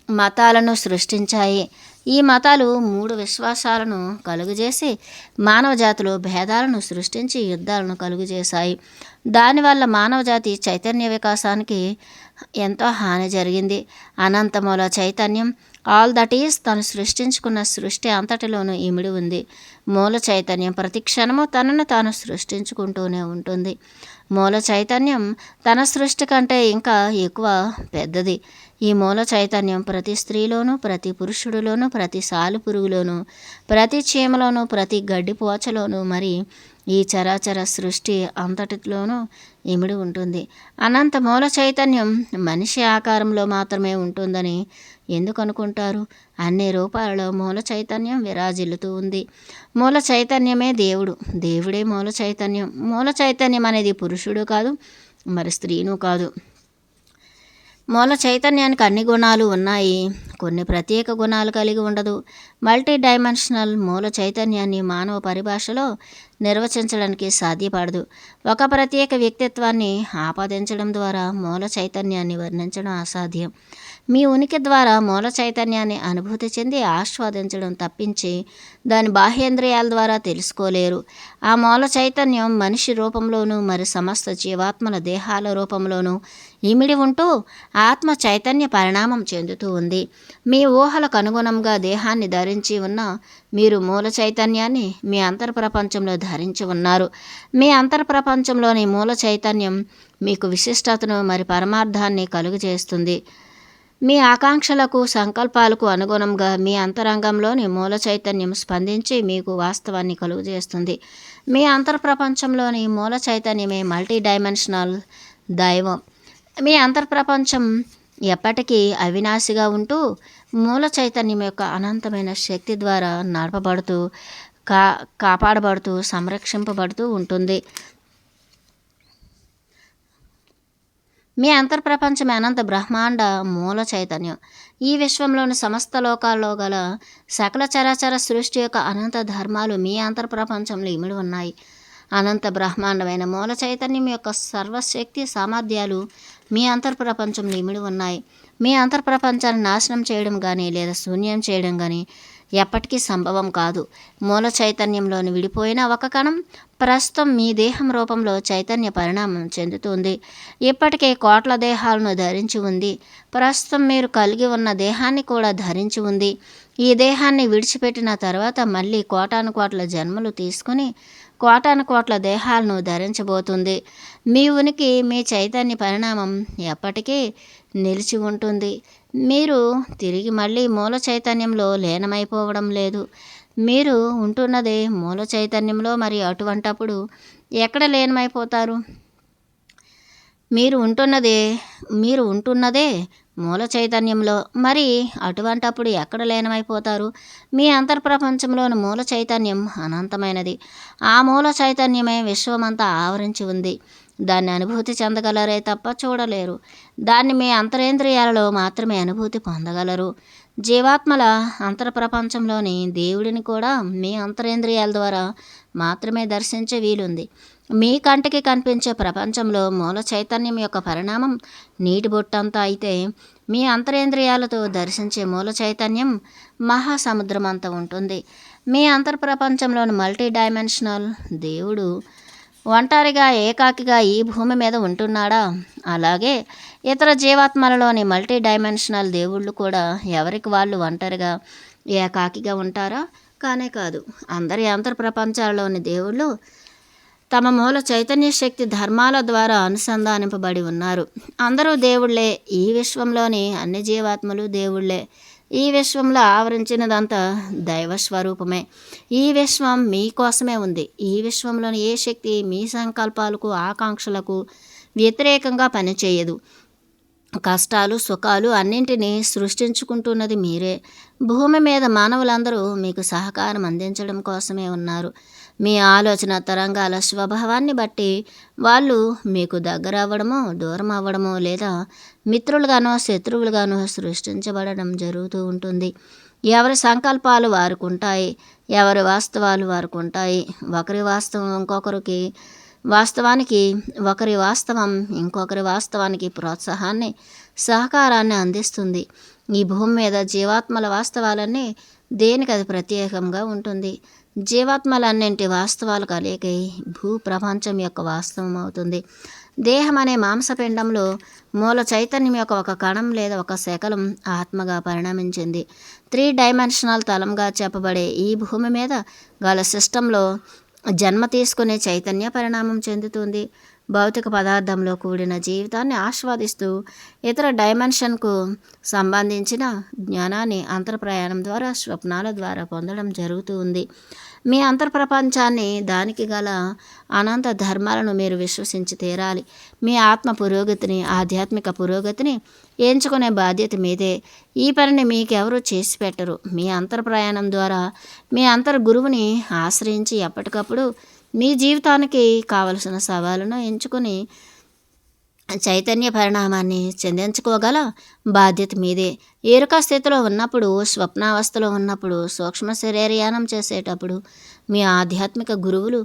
మతాలను సృష్టించాయి. ఈ మతాలు 3 విశ్వాసాలను కలుగజేసి మానవ జాతిలో భేదాలను సృష్టించి యుద్ధాలను కలుగజేశాయి. దానివల్ల మానవ జాతి చైతన్య వికాసానికి ఎంతో హాని జరిగింది. అనంతమూల చైతన్యం ఆల్ దట్ ఈస్ తను సృష్టించుకున్న సృష్టి అంతటిలోనూ ఇమిడి ఉంది. మూల చైతన్యం ప్రతి క్షణము తనను తాను సృష్టించుకుంటూనే ఉంటుంది. మూల చైతన్యం తన సృష్టి కంటే ఇంకా ఎక్కువ పెద్దది. ఈ మూల చైతన్యం ప్రతి స్త్రీలోనూ, ప్రతి పురుషుడిలోనూ, ప్రతి సాలెపురుగులోనూ, ప్రతి చీమలోనూ, ప్రతి గడ్డిపోచలోనూ, మరి ఈ చరాచర సృష్టి అంతటిలోనూ ఇమిడి ఉంటుంది. అనంత మూల చైతన్యం మనిషి ఆకారంలో మాత్రమే ఉంటుందని ఎందుకు అనుకుంటారు? అన్ని రూపాలలో మూల చైతన్యం విరాజిల్లుతూ ఉంది. మూల చైతన్యమే దేవుడు, దేవుడే మూల చైతన్యం. మూల చైతన్యం అనేది పురుషుడు కాదు, మరి స్త్రీను కాదు. మూల చైతన్యానికి అన్ని గుణాలు ఉన్నాయి, కొన్ని ప్రత్యేక గుణాలు కలిగి ఉండదు. మల్టీ డైమెన్షనల్ మూల చైతన్యాన్ని మానవ పరిభాషలో నిర్వచించడానికి సాధ్యపడదు. ఒక ప్రత్యేక వ్యక్తిత్వాన్ని ఆపాదించడం ద్వారా మూల చైతన్యాన్ని వర్ణించడం అసాధ్యం. మీ ఉనికి ద్వారా మూల చైతన్యాన్ని అనుభూతి చెంది ఆస్వాదించడం తప్పించి దాని బాహ్యేంద్రియాల ద్వారా తెలుసుకోలేరు. ఆ మూల చైతన్యం మనిషి రూపంలోనూ మరి సమస్త జీవాత్మల దేహాల రూపంలోనూ ఇమిడి ఉంటూ ఆత్మ చైతన్య పరిణామం చెందుతూ ఉంది. మీ ఊహలకు అనుగుణంగా దేహాన్ని ధరించి ఉన్న మీరు మూల చైతన్యాన్ని మీ అంతర్ప్రపంచంలో ధరించి ఉన్నారు. మీ అంతర్ప్రపంచంలోని మూల చైతన్యం మీకు విశిష్టతను మరి పరమార్థాన్ని కలుగజేస్తుంది. మీ ఆకాంక్షలకు సంకల్పాలకు అనుగుణంగా మీ అంతరంగంలోని మూల చైతన్యం స్పందించి మీకు వాస్తవాన్ని కలుగజేస్తుంది. మీ అంతర్ప్రపంచంలోని మూల చైతన్యమే మల్టీ డైమెన్షనల్ దైవం. మీ అంతర్ప్రపంచం ఎప్పటికీ అవినాశిగా ఉంటూ మూల చైతన్యం యొక్క అనంతమైన శక్తి ద్వారా నడపబడుతూ కాపాడబడుతూ సంరక్షింపబడుతూ ఉంటుంది. మీ అంతర్ప్రపంచం అనంత బ్రహ్మాండ మూల చైతన్యం. ఈ విశ్వంలోని సమస్త లోకాల్లో గల సకల చరాచర సృష్టి యొక్క అనంత ధర్మాలు మీ అంతర్ప్రపంచంలో ఇమిడి ఉన్నాయి. అనంత బ్రహ్మాండమైన మూల చైతన్యం యొక్క సర్వశక్తి సామర్థ్యాలు మీ అంతర్ప్రపంచంలో ఇమిడి ఉన్నాయి. మీ అంతర్ప్రపంచాన్ని నాశనం చేయడం కానీ లేదా శూన్యం చేయడం కానీ ఎప్పటికీ సంభవం కాదు. మూల చైతన్యంలోని విడిపోయిన ఒక కణం ప్రస్తుతం మీ దేహం రూపంలో చైతన్య పరిణామం చెందుతుంది. ఇప్పటికే కోట్ల దేహాలను ధరించి ఉంది. ప్రస్తుతం మీరు కలిగి ఉన్న దేహాన్ని కూడా ధరించి ఉంది. ఈ దేహాన్ని విడిచిపెట్టిన తర్వాత మళ్ళీ కోటాను కోట్ల జన్మలు తీసుకుని కోటాను కోట్ల దేహాలను ధరించబోతుంది. మీ ఉనికి మీ చైతన్య పరిణామం ఎప్పటికీ నిలిచి ఉంటుంది. మీరు తిరిగి మళ్ళీ మూల చైతన్యంలో లీనమైపోవడం లేదు. మీరు ఉంటున్నదే మూల చైతన్యంలో. మరి అటువంటప్పుడు ఎక్కడ లీనమైపోతారు? మీరు ఉంటున్నదే మూల చైతన్యంలో. మరి అటువంటప్పుడు ఎక్కడ లీనమైపోతారు? మీ అంతర్ప్రపంచంలోని మూల చైతన్యం అనంతమైనది. ఆ మూల చైతన్యమే విశ్వమంతా ఆవరించి ఉంది. దాన్ని అనుభూతి చెందగలరే తప్ప చూడలేరు. దాన్ని మీ అంతరేంద్రియాలలో మాత్రమే అనుభూతి పొందగలరు. జీవాత్మల అంతర్ప్రపంచంలోని దేవుడిని కూడా మీ అంతరేంద్రియాల ద్వారా మాత్రమే దర్శించే వీలుంది. మీ కంటికి కనిపించే ప్రపంచంలో మూల చైతన్యం యొక్క పరిణామం నీటి బొట్టంతా అయితే, మీ అంతరేంద్రియాలతో దర్శించే మూల చైతన్యం మహాసముద్రం అంతా ఉంటుంది. మీ అంతర్ప్రపంచంలోని మల్టీ డైమెన్షనల్ దేవుడు ఒంటరిగా ఏకాకిగా ఈ భూమి మీద ఉంటున్నాడా? అలాగే ఇతర జీవాత్మలలోని మల్టీ డైమెన్షనల్ దేవుళ్ళు కూడా ఎవరికి వాళ్ళు ఒంటరిగా ఏకాకిగా ఉంటారా? కానే కాదు. అందరి అంతర్ప్రపంచాలలోని దేవుళ్ళు తమ మూల చైతన్య శక్తి ధర్మాల ద్వారా అనుసంధానింపబడి ఉన్నారు. అందరూ దేవుళ్ళే. ఈ విశ్వంలోని అన్ని జీవాత్మలు దేవుళ్ళే. ఈ విశ్వంలో ఆవరించినదంతా దైవస్వరూపమే. ఈ విశ్వం మీకోసమే ఉంది. ఈ విశ్వంలోని ఏ శక్తి మీ సంకల్పాలకు ఆకాంక్షలకు వ్యతిరేకంగా పనిచేయదు. కష్టాలు, సుఖాలు అన్నింటినీ సృష్టించుకుంటున్నది మీరే. భూమి మీద మానవులందరూ మీకు సహకారం అందించడం కోసమే ఉన్నారు. మీ ఆలోచన తరంగాల స్వభావాన్ని బట్టి వాళ్ళు మీకు దగ్గర అవ్వడమో, దూరం అవ్వడమో లేదా మిత్రులుగానో, శత్రువులుగానో సృష్టించబడడం జరుగుతూ ఉంటుంది. ఎవరి సంకల్పాలు వారికుంటాయి. ఎవరి వాస్తవాలు వారికుంటాయి. వాస్తవానికి ఒకరి వాస్తవం ఇంకొకరి వాస్తవానికి ప్రోత్సాహాన్ని, సహకారాన్ని అందిస్తుంది. ఈ భూమి మీద జీవాత్మల వాస్తవాలన్నీ దేనికి అది ప్రత్యేకంగా ఉంటుంది. జీవాత్మలన్నింటి వాస్తవాలు కలిగి భూ ప్రపంచం యొక్క వాస్తవం అవుతుంది. దేహం అనే మాంసపిండంలో మూల చైతన్యం యొక్క ఒక కణం లేదా ఒక శకలం ఆత్మగా పరిణమించింది. 3 డైమెన్షనల్ తలంగా చెప్పబడే ఈ భూమి మీద గల సిస్టంలో జన్మ తీసుకునే చైతన్య పరిణామం చెందుతుంది. భౌతిక పదార్థంలో కూడిన జీవితాన్ని ఆస్వాదిస్తూ ఇతర డైమెన్షన్కు సంబంధించిన జ్ఞానాన్ని అంతర్ప్రయాణం ద్వారా, స్వప్నాల ద్వారా పొందడం జరుగుతూ ఉంది. మీ అంతర్ప్రపంచాన్ని, దానికి గల అనంత ధర్మాలను మీరు విశ్వసించి తీరాలి. మీ ఆత్మ పురోగతిని, ఆధ్యాత్మిక పురోగతిని ఎంచుకునే బాధ్యత మీదే. ఈ పనిని మీకెవరూ చేసి పెట్టరు. మీ అంతర్ప్రయాణం ద్వారా మీ గురువుని ఆశ్రయించి ఎప్పటికప్పుడు మీ జీవితానికి కావలసిన సవాలును ఎంచుకుని చైతన్య పరిణామాన్ని చెందించుకోగల బాధ్యత మీదే. ఎరుక స్థితిలో ఉన్నప్పుడు, స్వప్నావస్థలో ఉన్నప్పుడు, సూక్ష్మ శరీరయానం చేసేటప్పుడు మీ ఆధ్యాత్మిక గురువులు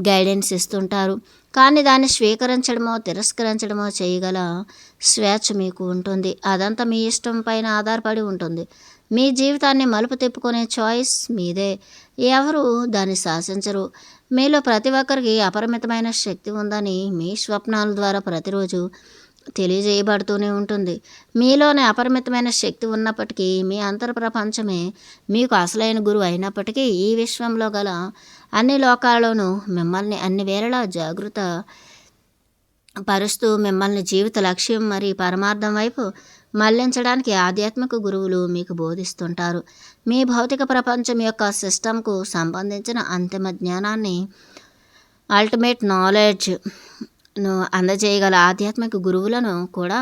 గైడెన్స్ ఇస్తుంటారు. కానీ దాన్ని స్వీకరించడమో తిరస్కరించడమో చేయగల స్వేచ్ఛ మీకు ఉంటుంది. అదంతా మీ ఇష్టం పైన ఆధారపడి ఉంటుంది. మీ జీవితాన్ని మలుపు తిప్పుకునే చాయిస్ మీదే. ఎవరు దాన్ని శాసించరు. మీలో ప్రతి ఒక్కరికి అపరిమితమైన శక్తి ఉందని మీ స్వప్నాల ద్వారా ప్రతిరోజు తెలియజేయబడుతూనే ఉంటుంది. మీలోనే అపరిమితమైన శక్తి ఉన్నప్పటికీ, మీ అంతర్ప్రపంచమే మీకు అసలైన గురువు అయినప్పటికీ, ఈ విశ్వంలో గల అన్ని లోకాల్లోనూ మిమ్మల్ని అన్ని వేళలా జాగృత పరుస్తూ మిమ్మల్ని జీవిత లక్ష్యం మరియు పరమార్థం వైపు మళ్లించడానికి ఆధ్యాత్మిక గురువులు మీకు బోధిస్తుంటారు. మీ భౌతిక ప్రపంచం యొక్క సిస్టంకు సంబంధించిన అంతిమ జ్ఞానాన్ని, అల్టిమేట్ నాలెడ్జ్ను అందజేయగల ఆధ్యాత్మిక గురువులను కూడా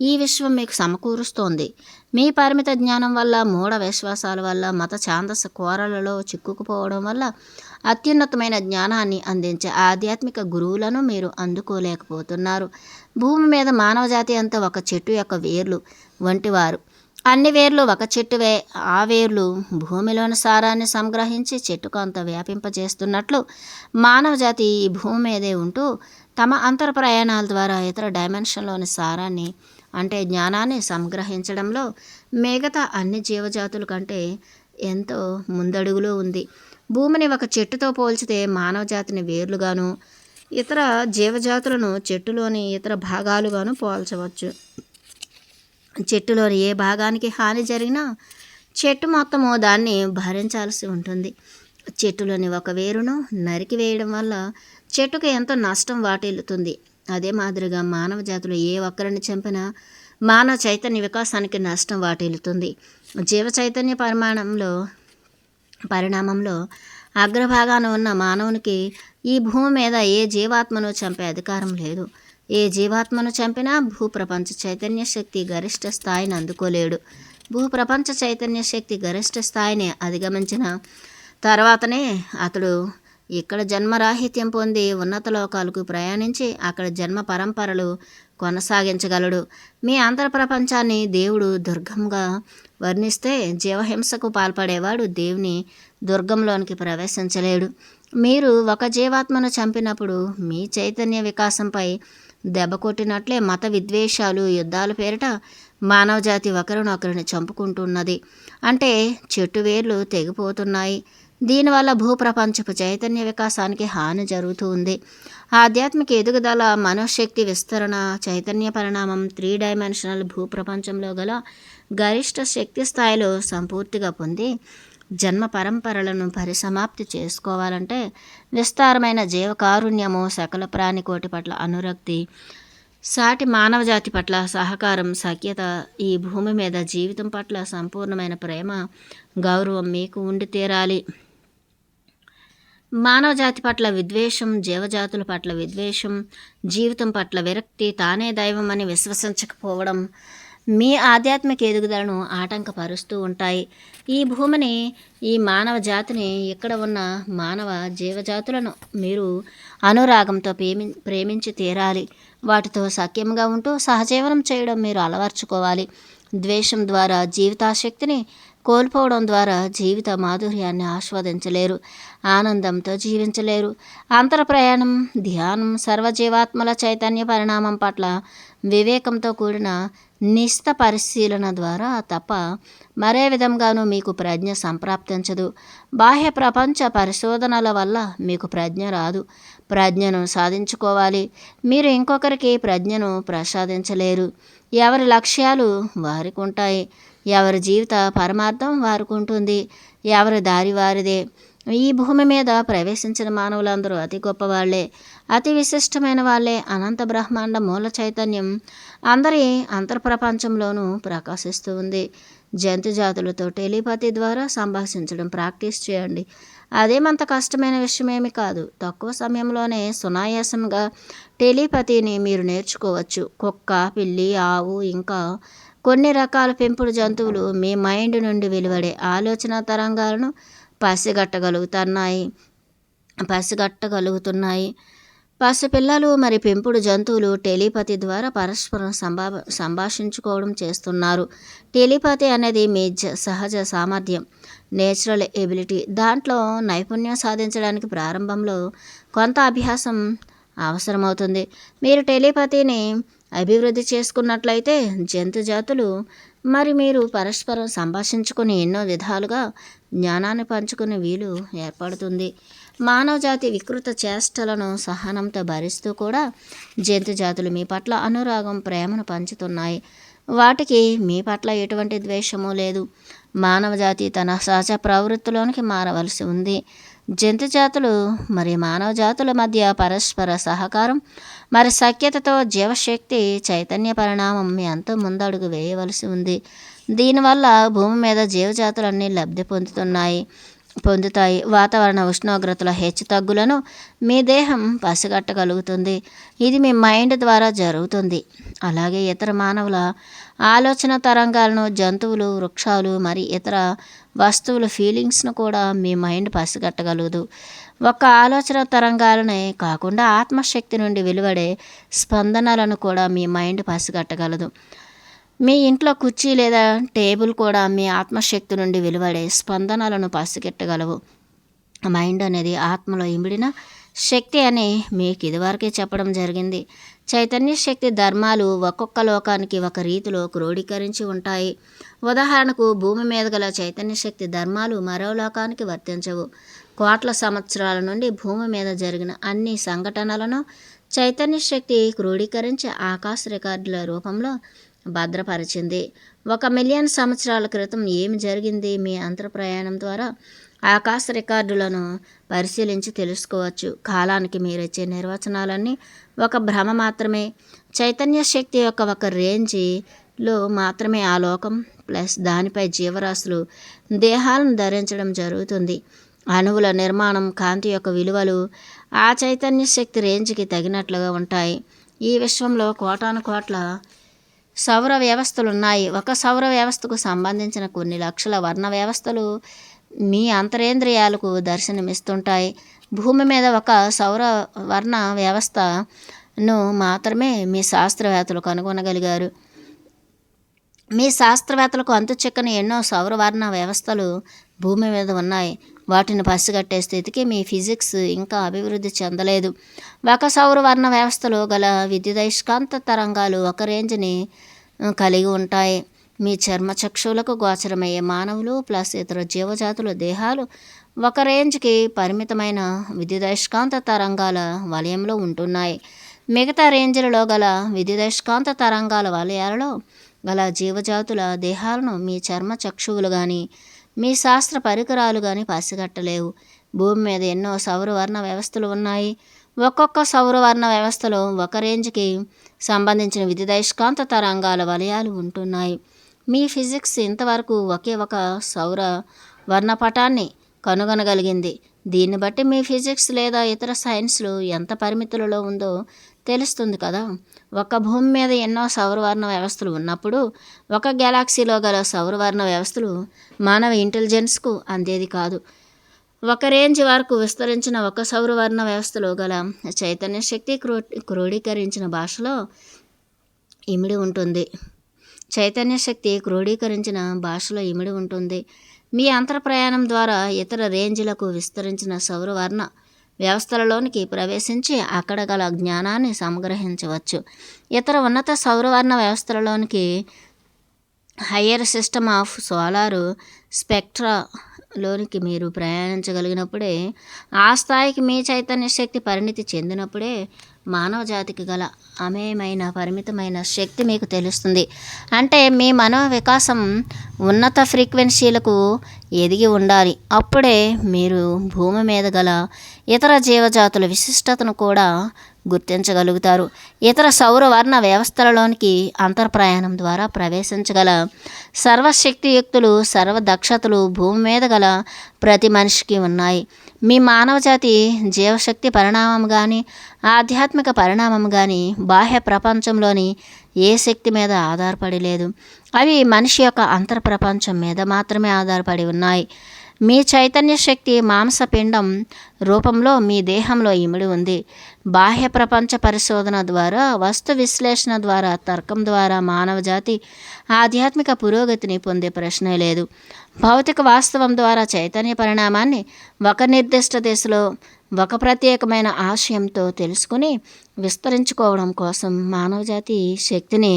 ఈ విశ్వం మీకు సమకూరుస్తోంది. మీ పరిమిత జ్ఞానం వల్ల, మూఢ విశ్వాసాల వల్ల, మత ఛాందస కోరలలో చిక్కుకుపోవడం వల్ల అత్యున్నతమైన జ్ఞానాన్ని అందించే ఆధ్యాత్మిక గురువులను మీరు అందుకోలేకపోతున్నారు. భూమి మీద మానవజాతి అంతా ఒక చెట్టు యొక్క వేర్లు వంటివారు. అన్ని వేర్లు ఒక చెట్టువే. ఆ వేర్లు భూమిలోని సారాన్ని సంగ్రహించి చెట్టుకు అంత వ్యాపింపజేస్తున్నట్లు మానవజాతి ఈ భూమి మీదే ఉంటూ తమ అంతర్ప్రయాణాల ద్వారా ఇతర డైమెన్షన్లోని సారాన్ని, అంటే జ్ఞానాన్ని సంగ్రహించడంలో మిగతా అన్ని జీవజాతుల కంటే ఎంతో ముందడుగులో ఉంది. భూమిని ఒక చెట్టుతో పోల్చితే మానవజాతిని వేర్లుగాను, ఇతర జీవజాతులను చెట్టులోని ఇతర భాగాలుగాను పోల్చవచ్చు. చెట్టులోని ఏ భాగానికి హాని జరిగినా చెట్టు మొత్తము దాన్ని భరించాల్సి ఉంటుంది. చెట్టులోని ఒక వేరును నరికి వేయడం వల్ల చెట్టుకు ఎంతో నష్టం వాటిల్లుతుంది. అదే మాదిరిగా మానవ జాతిలో ఏ ఒక్కరిని చంపినా మానవ చైతన్య వికాసానికి నష్టం వాటిల్లుతుంది. జీవ చైతన్య పరిణామంలో అగ్రభాగాన ఉన్న మానవునికి ఈ భూమి మీద ఏ జీవాత్మను చంపే అధికారం లేదు. ఏ జీవాత్మను చంపినా భూప్రపంచ చైతన్య శక్తి గరిష్ట స్థాయిని అందుకోలేడు. భూప్రపంచ చైతన్య శక్తి గరిష్ట స్థాయిని అధిగమించిన తర్వాతనే అతడు ఇక్కడ జన్మరాహిత్యం పొంది ఉన్నత లోకాలకు ప్రయాణించి అక్కడ జన్మ పరంపరలు కొనసాగించగలడు. మీ అంతర్ప్రపంచాన్ని దేవుడు దుర్గంగా వర్ణిస్తే జీవహింసకు పాల్పడేవాడు దేవుని దుర్గంలోనికి ప్రవేశించలేడు. మీరు ఒక జీవాత్మను చంపినప్పుడు మీ చైతన్య వికాసంపై దెబ్బ కొట్టినట్లే మత విద్వేషాలు, యుద్ధాల పేరిట మానవజాతి ఒకరినొకరిని చంపుకుంటున్నది. అంటే చెట్టు వేర్లు తెగిపోతున్నాయి. దీనివల్ల భూప్రపంచపు చైతన్య వికాసానికి హాని జరుగుతూ ఉంది. ఆధ్యాత్మిక ఎదుగుదల, మనోశక్తి విస్తరణ, చైతన్య పరిణామం 3 డైమెన్షనల్ భూప్రపంచంలో గల గరిష్ట శక్తి స్థాయిలో సంపూర్తిగా పొంది జన్మ పరంపరలను పరిసమాప్తి చేసుకోవాలంటే విస్తారమైన జీవకారుణ్యము, సకల ప్రాణికోటి పట్ల అనురక్తి, సాటి మానవజాతి పట్ల సహకారం, సఖ్యత, ఈ భూమి మీద జీవితం పట్ల సంపూర్ణమైన ప్రేమ, గౌరవం మీకు ఉండి తీరాలి. మానవ జాతి పట్ల విద్వేషం, జీవజాతుల పట్ల విద్వేషం, జీవితం పట్ల విరక్తి, తానే దైవం అని విశ్వసించకపోవడం మీ ఆధ్యాత్మిక ఎదుగుదలను ఆటంకపరుస్తూ ఉంటాయి. ఈ భూమిని, ఈ మానవ జాతిని, ఇక్కడ ఉన్న మానవ జీవజాతులను మీరు అనురాగంతో ప్రేమించి తీరాలి. వాటితో సఖ్యంగా ఉంటూ సహజీవనం చేయడం మీరు అలవర్చుకోవాలి. ద్వేషం ద్వారా జీవితాశక్తిని కోల్పోవడం ద్వారా జీవిత మాధుర్యాన్ని ఆస్వాదించలేరు, ఆనందంతో జీవించలేరు. అంతర ప్రయాణం, ధ్యానం, సర్వజీవాత్మల చైతన్య పరిణామం పట్ల వివేకంతో కూడిన నిశిత పరిశీలన ద్వారా తప్ప మరే విధంగానూ మీకు ప్రజ్ఞ సంప్రాప్తించదు. బాహ్య ప్రపంచ పరిశోధనల వల్ల మీకు ప్రజ్ఞ రాదు. ప్రజ్ఞను సాధించుకోవాలి. మీరు ఇంకొకరికి ప్రజ్ఞను ప్రసాదించలేరు. ఎవరి లక్ష్యాలు వారికి ఉంటాయి. ఎవరి జీవిత పరమార్థం వారికి ఉంటుంది. ఎవరి దారి వారిదే. ఈ భూమి మీద ప్రవేశించిన మానవులందరూ అతి గొప్పవాళ్లే, అతి విశిష్టమైన వాళ్ళే. అనంత బ్రహ్మాండ మూల చైతన్యం అందరి అంతర్ప్రపంచంలోనూ ప్రకాశిస్తూ ఉంది. జంతు జాతులతో టెలిపతి ద్వారా సంభాషించడం ప్రాక్టీస్ చేయండి. అదేమంత కష్టమైన విషయమేమి కాదు. తక్కువ సమయంలోనే సునాయాసంగా టెలిపతిని మీరు నేర్చుకోవచ్చు. కుక్క, పిల్లి, ఆవు, ఇంకా కొన్ని రకాల పెంపుడు జంతువులు మీ మైండ్ నుండి వెలువడే ఆలోచన తరంగాలను పసిగట్టగలుగుతున్నాయి. పసిపిల్లలు మరి పెంపుడు జంతువులు టెలిపతి ద్వారా పరస్పరం సంభాషించుకోవడం చేస్తున్నారు. టెలిపతి అనేది మీ సహజ సామర్థ్యం, నేచురల్ ఎబిలిటీ. దాంట్లో నైపుణ్యం సాధించడానికి ప్రారంభంలో కొంత అభ్యాసం అవసరమవుతుంది. మీరు టెలిపతిని అభివృద్ధి చేసుకున్నట్లయితే జంతు జాతులు మరి మీరు పరస్పరం సంభాషించుకుని ఎన్నో విధాలుగా జ్ఞానాన్ని పంచుకునే వీలు ఏర్పడుతుంది. మానవ జాతి వికృత చేష్టలను సహనంతో భరిస్తూ కూడా జంతు జాతులు మీ పట్ల అనురాగం, ప్రేమను పంచుతున్నాయి. వాటికి మీ పట్ల ఎటువంటి ద్వేషము లేదు. మానవ జాతి తన సహజ ప్రవృత్తిలోనికి మారవలసి ఉంది. జంతు జాతులు మరి మానవ జాతుల మధ్య పరస్పర సహకారం మరి సఖ్యతతో జీవశక్తి చైతన్య పరిణామం ఎంతో ముందడుగు వేయవలసి ఉంది. దీనివల్ల భూమి మీద జీవజాతులన్నీ లబ్ధి పొందుతాయి. వాతావరణ ఉష్ణోగ్రతల హెచ్చుతగ్గులను మీ దేహం పసిగట్టగలుగుతుంది. ఇది మీ మైండ్ ద్వారా జరుగుతుంది. అలాగే ఇతర మానవుల ఆలోచన తరంగాలను, జంతువులు, వృక్షాలు మరి ఇతర వస్తువుల ఫీలింగ్స్ను కూడా మీ మైండ్ పసిగట్టగలదు. ఒక్క ఆలోచన తరంగాలనే కాకుండా ఆత్మశక్తి నుండి వెలువడే స్పందనలను కూడా మీ మైండ్ పసిగట్టగలదు. మీ ఇంట్లో కుర్చీ లేదా టేబుల్ కూడా మీ ఆత్మశక్తి నుండి వెలువడే స్పందనలను పసిగట్టగలవు. మైండ్ అనేది ఆత్మలో ఇమిడిన శక్తి అని మీకు ఇదివరకే చెప్పడం జరిగింది. చైతన్య శక్తి ధర్మాలు ఒక్కొక్క లోకానికి ఒక రీతిలో క్రోడీకరించి ఉంటాయి. ఉదాహరణకు భూమి మీద గల చైతన్య శక్తి ధర్మాలు మరో లోకానికి వర్తించవు. కోట్ల సంవత్సరాల నుండి భూమి మీద జరిగిన అన్ని సంఘటనలను చైతన్య శక్తి క్రోడీకరించి ఆకాశ రికార్డుల రూపంలో భద్రపరిచింది. 1,000,000 సంవత్సరాల క్రితం ఏమి జరిగింది మీ అంతర్ప్రయాణం ద్వారా ఆకాశ రికార్డులను పరిశీలించి తెలుసుకోవచ్చు. కాలానికి మీరిచ్చే నిర్వచనాలన్నీ ఒక భ్రమ మాత్రమే. చైతన్య శక్తి యొక్క ఒక రేంజ్లో మాత్రమే ఆ లోకం ప్లస్ దానిపై జీవరాశులు దేహాలను ధరించడం జరుగుతుంది. అణువుల నిర్మాణం, కాంతి యొక్క విలువలు ఆ చైతన్య శక్తి రేంజ్కి తగినట్లుగా ఉంటాయి. ఈ విశ్వంలో కోటాను కోట్ల సౌర వ్యవస్థలున్నాయి. ఒక సౌర వ్యవస్థకు సంబంధించిన కొన్ని లక్షల వర్ణ వ్యవస్థలు మీ అంతరేంద్రియాలకు దర్శనమిస్తుంటాయి. భూమి మీద ఒక సౌర వర్ణ వ్యవస్థను మాత్రమే మీ శాస్త్రవేత్తలు కనుగొనగలిగారు. మీ శాస్త్రవేత్తలకు అంతుచిక్కని ఎన్నో సౌరవర్ణ వ్యవస్థలు భూమి మీద ఉన్నాయి. వాటిని పసిగట్టే స్థితికి మీ ఫిజిక్స్ ఇంకా అభివృద్ధి చెందలేదు. ఒక సౌరవర్ణ వ్యవస్థలో గల విద్యుదయస్కాంత తరంగాలు ఒక రేంజ్ని కలిగి ఉంటాయి. మీ చర్మచక్షువులకు గోచరమయ్యే మానవులు ప్లస్ ఇతర జీవజాతుల దేహాలు ఒక రేంజ్కి పరిమితమైన విద్యుదయస్కాంత తరంగాల వలయంలో ఉంటున్నాయి. మిగతా రేంజ్లలో గల విద్యుదయస్కాంత తరంగాల వలయాలలో గల జీవజాతుల దేహాలను మీ చర్మచక్షువులు కానీ మీ శాస్త్ర పరికరాలు కానీ పసిగట్టలేవు. భూమి మీద ఎన్నో సౌరవర్ణ వ్యవస్థలు ఉన్నాయి. ఒక్కొక్క సౌరవర్ణ వ్యవస్థలో ఒక రేంజ్కి సంబంధించిన విద్యుదయస్కాంత తరంగాల వలయాలు ఉంటున్నాయి. మీ ఫిజిక్స్ ఇంతవరకు ఒకే ఒక సౌర వర్ణపటాన్ని కనుగొనగలిగింది. దీన్ని బట్టి మీ ఫిజిక్స్ లేదా ఇతర సైన్స్లు ఎంత పరిమితులలో ఉందో తెలుస్తుంది కదా. ఒక భూమి మీద ఎన్నో సౌరవర్ణ వ్యవస్థలు ఉన్నప్పుడు ఒక గెలాక్సీలో గల సౌరవర్ణ వ్యవస్థలు మానవ ఇంటెలిజెన్స్కు అందేది కాదు. ఒక రేంజ్ వరకు విస్తరించిన ఒక సౌరవర్ణ వ్యవస్థలో గల చైతన్య శక్తి క్రోడీకరించిన భాషలో ఇమిడి ఉంటుంది. చైతన్య శక్తి క్రోడీకరించిన భాషలో ఇమిడి ఉంటుంది. మీ అంతర ప్రయాణం ద్వారా ఇతర రేంజ్లకు విస్తరించిన సౌరవర్ణ వ్యవస్థలలోనికి ప్రవేశించి అక్కడ గల జ్ఞానాన్ని సంగ్రహించవచ్చు. ఇతర ఉన్నత సౌరవర్ణ వ్యవస్థలలోనికి హయ్యర్ సిస్టమ్ ఆఫ్ సోలార్ స్పెక్ట్రాలోనికి మీరు ప్రయాణించగలిగినప్పుడే, ఆ స్థాయికి మీ చైతన్య శక్తి పరిణితి చెందినప్పుడే మానవ జాతికి గల అమేయమైన పరిమితమైన శక్తి మీకు తెలుస్తుంది. అంటే మీ మనో వికాసం ఉన్నత ఫ్రీక్వెన్సీలకు ఎదిగి ఉండాలి. అప్పుడే మీరు భూమి మీద గల ఇతర జీవజాతుల విశిష్టతను కూడా గుర్తించగలుగుతారు. ఇతర సౌరవర్ణ వ్యవస్థలలోనికి అంతర్ప్రయాణం ద్వారా ప్రవేశించగల సర్వశక్తియుక్తులు, సర్వదక్షతలు భూమి మీద గల ప్రతి మనిషికి ఉన్నాయి. మీ మానవజాతి జీవశక్తి పరిణామం కానీ, ఆధ్యాత్మిక పరిణామం కానీ బాహ్య ప్రపంచంలోని ఏ శక్తి మీద ఆధారపడి లేదు. అవి మనిషి యొక్క అంతర్ ప్రపంచం మీద మాత్రమే ఆధారపడి ఉన్నాయి. మీ చైతన్య శక్తి మాంసపిండం రూపంలో మీ దేహంలో ఇమిడి ఉంది. బాహ్య ప్రపంచ పరిశోధన ద్వారా, వస్తు విశ్లేషణ ద్వారా, తర్కం ద్వారా మానవ జాతి ఆధ్యాత్మిక పురోగతిని పొందే ప్రశ్నే లేదు. భౌతిక వాస్తవం ద్వారా చైతన్య పరిణామాన్ని ఒక నిర్దిష్ట దిశలో ఒక ప్రత్యేకమైన ఆశయంతో తెలుసుకుని విస్తరించుకోవడం కోసం మానవజాతి శక్తిని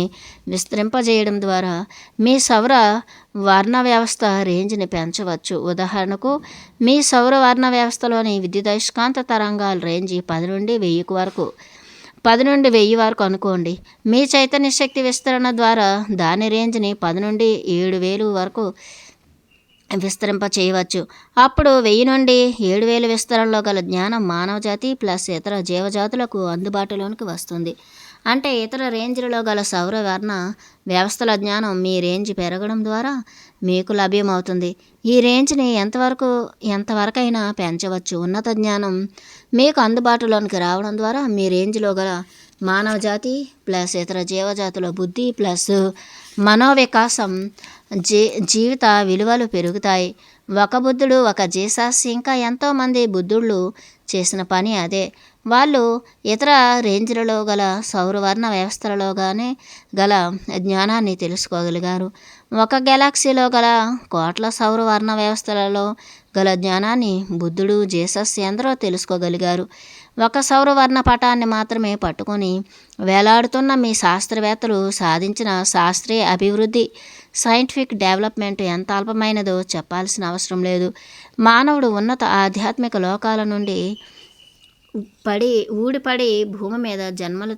విస్తరింపజేయడం ద్వారా మీ సౌర వర్ణ వ్యవస్థ రేంజ్ని పెంచవచ్చు. ఉదాహరణకు, మీ సౌర వర్ణ వ్యవస్థలోని విద్యుదయస్కాంత తరంగాల రేంజ్ 10 నుండి 1000 వరకు అనుకోండి. మీ చైతన్య శక్తి విస్తరణ ద్వారా దాని రేంజ్ని 10 నుండి 7000 వరకు విస్తరింప చేయవచ్చు. అప్పుడు 1000 నుండి 7000 విస్తరణలో గల జ్ఞానం మానవజాతి ప్లస్ ఇతర జీవజాతులకు అందుబాటులోనికి వస్తుంది. అంటే ఇతర రేంజ్లలో గల సౌరవర్ణ వ్యవస్థల జ్ఞానం మీ రేంజ్ పెరగడం ద్వారా మీకు లభ్యమవుతుంది. ఈ రేంజ్ని ఎంతవరకైనా పెంచవచ్చు. ఉన్నత జ్ఞానం మీకు అందుబాటులోనికి రావడం ద్వారా మీ రేంజ్లో గల మానవజాతి ప్లస్ ఇతర జీవజాతుల బుద్ధి ప్లస్ మనోవికాసం, జీవిత విలువలు పెరుగుతాయి. ఒక బుద్ధుడు, ఒక జీసస్, ఇంకా ఎంతోమంది బుద్ధుళ్ళు చేసిన పని అదే. వాళ్ళు ఇతర రేంజ్లలో గల సౌరవర్ణ వ్యవస్థలలోగానే గల జ్ఞానాన్ని తెలుసుకోగలిగారు. ఒక గెలాక్సీలో గల కోట్ల సౌరవర్ణ వ్యవస్థలలో గల జ్ఞానాన్ని బుద్ధుడు, జీసస్ ఎందరో తెలుసుకోగలిగారు. ఒక సౌరవర్ణ పటాన్ని మాత్రమే పట్టుకొని వేలాడుతున్న మీ శాస్త్రవేత్తలు సాధించిన శాస్త్రీయ అభివృద్ధి, సైంటిఫిక్ డెవలప్మెంట్ ఎంత అల్పమైనదో చెప్పాల్సిన అవసరం లేదు. మానవుడు ఉన్నత ఆధ్యాత్మిక లోకాల నుండి ఊడిపడి భూమి మీద జన్మలు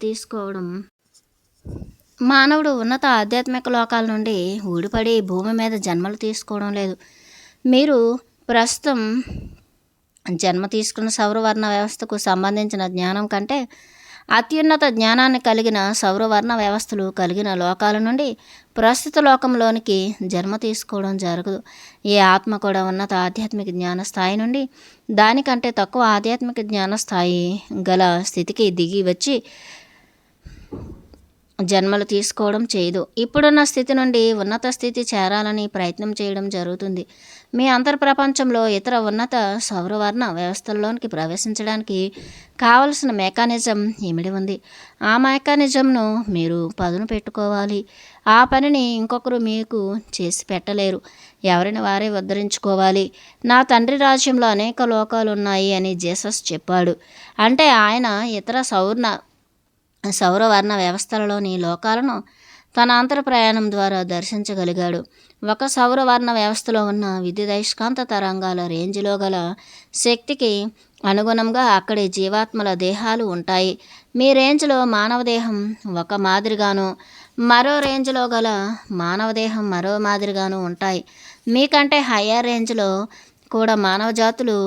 తీసుకోవడం లేదు. మీరు ప్రస్తుతం జన్మ తీసుకున్న సౌరవర్ణ వ్యవస్థకు సంబంధించిన జ్ఞానం కంటే అత్యున్నత జ్ఞానాన్ని కలిగిన సౌరవర్ణ వ్యవస్థలు కలిగిన లోకాల నుండి ప్రస్తుత లోకంలోనికి జన్మ తీసుకోవడం జరగదు. ఏ ఆత్మ కూడా ఉన్నత ఆధ్యాత్మిక జ్ఞాన స్థాయి నుండి దానికంటే తక్కువ ఆధ్యాత్మిక జ్ఞాన స్థాయి గల స్థితికి దిగి వచ్చి జన్మలు తీసుకోవడం చేయదు. ఇప్పుడున్న స్థితి నుండి ఉన్నత స్థితి చేరాలని ప్రయత్నం చేయడం జరుగుతుంది. మీ అంతర్ప్రపంచంలో ఇతర ఉన్నత సౌరవర్ణ వ్యవస్థల్లోనికి ప్రవేశించడానికి కావలసిన మెకానిజం ఇమిడి ఉంది. ఆ మెకానిజంను మీరు పదును పెట్టుకోవాలి. ఆ పనిని ఇంకొకరు మీకు చేసి పెట్టలేరు. ఎవరిని వారే ఉద్ధరించుకోవాలి. నా తండ్రి రాజ్యంలో అనేక లోకాలు ఉన్నాయి అని జీసస్ చెప్పాడు. అంటే ఆయన ఇతర సౌరవర్ణ వ్యవస్థలలోని లోకాలను తన అంతర ప్రయాణం ద్వారా దర్శించగలిగాడు. ఒక సౌరవర్ణ వ్యవస్థలో ఉన్న విద్యుదయస్కాంత తరంగాల రేంజ్లో గల శక్తికి అనుగుణంగా అక్కడి జీవాత్మల దేహాలు ఉంటాయి. మీ రేంజ్లో మానవ దేహం ఒక మాదిరిగాను, మరో రేంజ్లో గల మానవ దేహం మరో మాదిరిగాను ఉంటాయి. మీకంటే హయ్యర్ రేంజ్లో కూడా మానవ జాతులు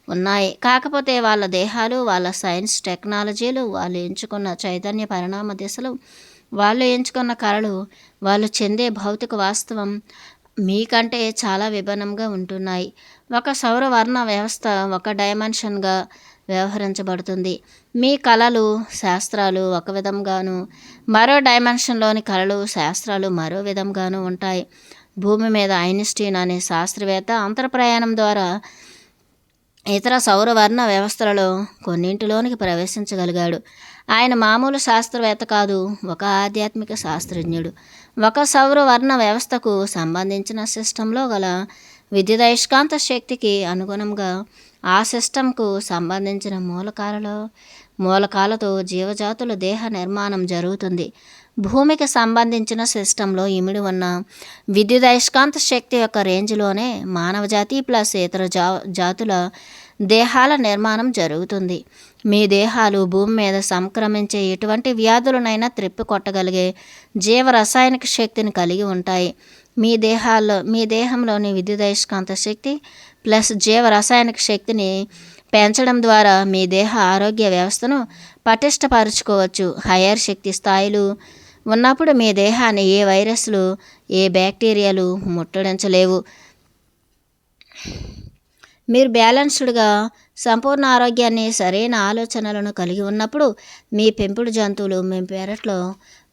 ఉన్నాయి. కాకపోతే వాళ్ళ దేహాలు, వాళ్ళ సైన్స్ టెక్నాలజీలు, వాళ్ళు ఎంచుకున్న చైతన్య పరిణామ దిశలు, వాళ్ళు ఎంచుకున్న కళలు, వాళ్ళు చెందే భౌతిక వాస్తవం మీకంటే చాలా విభిన్నంగా ఉంటున్నాయి. ఒక సౌరవర్ణ వ్యవస్థ ఒక డైమెన్షన్గా వ్యవహరించబడుతుంది. మీ కళలు, శాస్త్రాలు ఒక విధంగాను, మరో డైమెన్షన్లోని కళలు, శాస్త్రాలు మరో విధంగాను ఉంటాయి. భూమి మీద ఐన్స్టీన్ అనే శాస్త్రవేత్త అంతర్ప్రయాణం ద్వారా ఇతర సౌరవర్ణ వ్యవస్థలలో కొన్నింటిలోనికి ప్రవేశించగలిగాడు. ఆయన మామూలు శాస్త్రవేత్త కాదు, ఒక ఆధ్యాత్మిక శాస్త్రజ్ఞుడు. ఒక సౌరవర్ణ వ్యవస్థకు సంబంధించిన సిస్టంలో గల విద్యుదయస్కాంత శక్తికి అనుగుణంగా ఆ సిస్టంకు సంబంధించిన మూలకాలతో జీవజాతుల దేహ నిర్మాణం జరుగుతుంది. భూమికి సంబంధించిన సిస్టంలో ఇమిడి ఉన్న విద్యుదయస్కాంత శక్తి యొక్క రేంజ్లోనే మానవజాతి ప్లస్ ఇతర జాతుల దేహాల నిర్మాణం జరుగుతుంది. మీ దేహాలు భూమి మీద సంక్రమించే ఎటువంటి వ్యాధులనైనా త్రిప్పికొట్టగలిగే జీవరసాయనిక శక్తిని కలిగి ఉంటాయి. మీ దేహంలోని విద్యుదయస్కాంత శక్తి ప్లస్ జీవరసాయనిక శక్తిని పెంచడం ద్వారా మీ దేహ ఆరోగ్య వ్యవస్థను పటిష్టపరుచుకోవచ్చు. హయ్యర్ శక్తి స్థాయిలు ఉన్నప్పుడు మీ దేహాన్ని ఏ వైరస్లు, ఏ బ్యాక్టీరియాలు ముట్టడించలేవు. మీరు బ్యాలెన్స్డ్గా సంపూర్ణ ఆరోగ్యాన్ని, సరైన ఆలోచనలను కలిగి ఉన్నప్పుడు మీ పెంపుడు జంతువులు, మీ పెరట్లో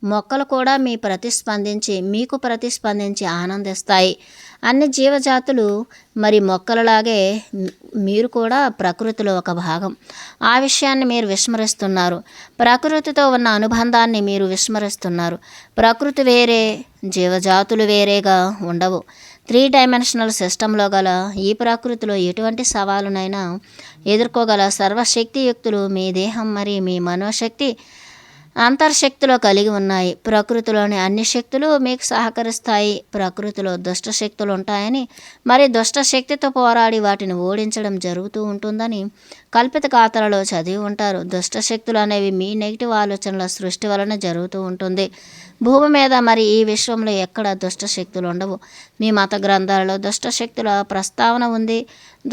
మొక్కలు కూడా మీకు ప్రతిస్పందించి ఆనందిస్తాయి. అన్ని జీవజాతులు మరి మొక్కలలాగే మీరు కూడా ప్రకృతిలో ఒక భాగం. ఆ విషయాన్ని మీరు విస్మరిస్తున్నారు. ప్రకృతితో ఉన్న అనుబంధాన్ని మీరు విస్మరిస్తున్నారు. ప్రకృతి వేరే, జీవజాతులు వేరేగా ఉండవు. 3 డైమెన్షనల్ సిస్టంలో గల ఈ ప్రకృతిలో ఎటువంటి సవాలునైనా ఎదుర్కోగల సర్వశక్తియుక్తులు మీ దేహం మరియు మీ మనోశక్తి అంతర్శక్తిలో కలిగి ఉన్నాయి. ప్రకృతిలోని అన్ని శక్తులు మీకు సహకరిస్తాయి. ప్రకృతిలో దుష్ట శక్తులు ఉంటాయని, మరి దుష్ట శక్తితో పోరాడి వాటిని ఓడించడం జరుగుతూ ఉంటుందని కల్పిత గాథలలో చదివి ఉంటారు. దుష్ట శక్తులు అనేవి మీ నెగిటివ్ ఆలోచనల సృష్టి వలన జరుగుతూ ఉంటుంది. భూమి మీద మరి ఈ విశ్వంలో ఎక్కడ దుష్ట శక్తులు ఉండవు. మీ మత గ్రంథాలలో దుష్ట శక్తుల ప్రస్తావన ఉంది.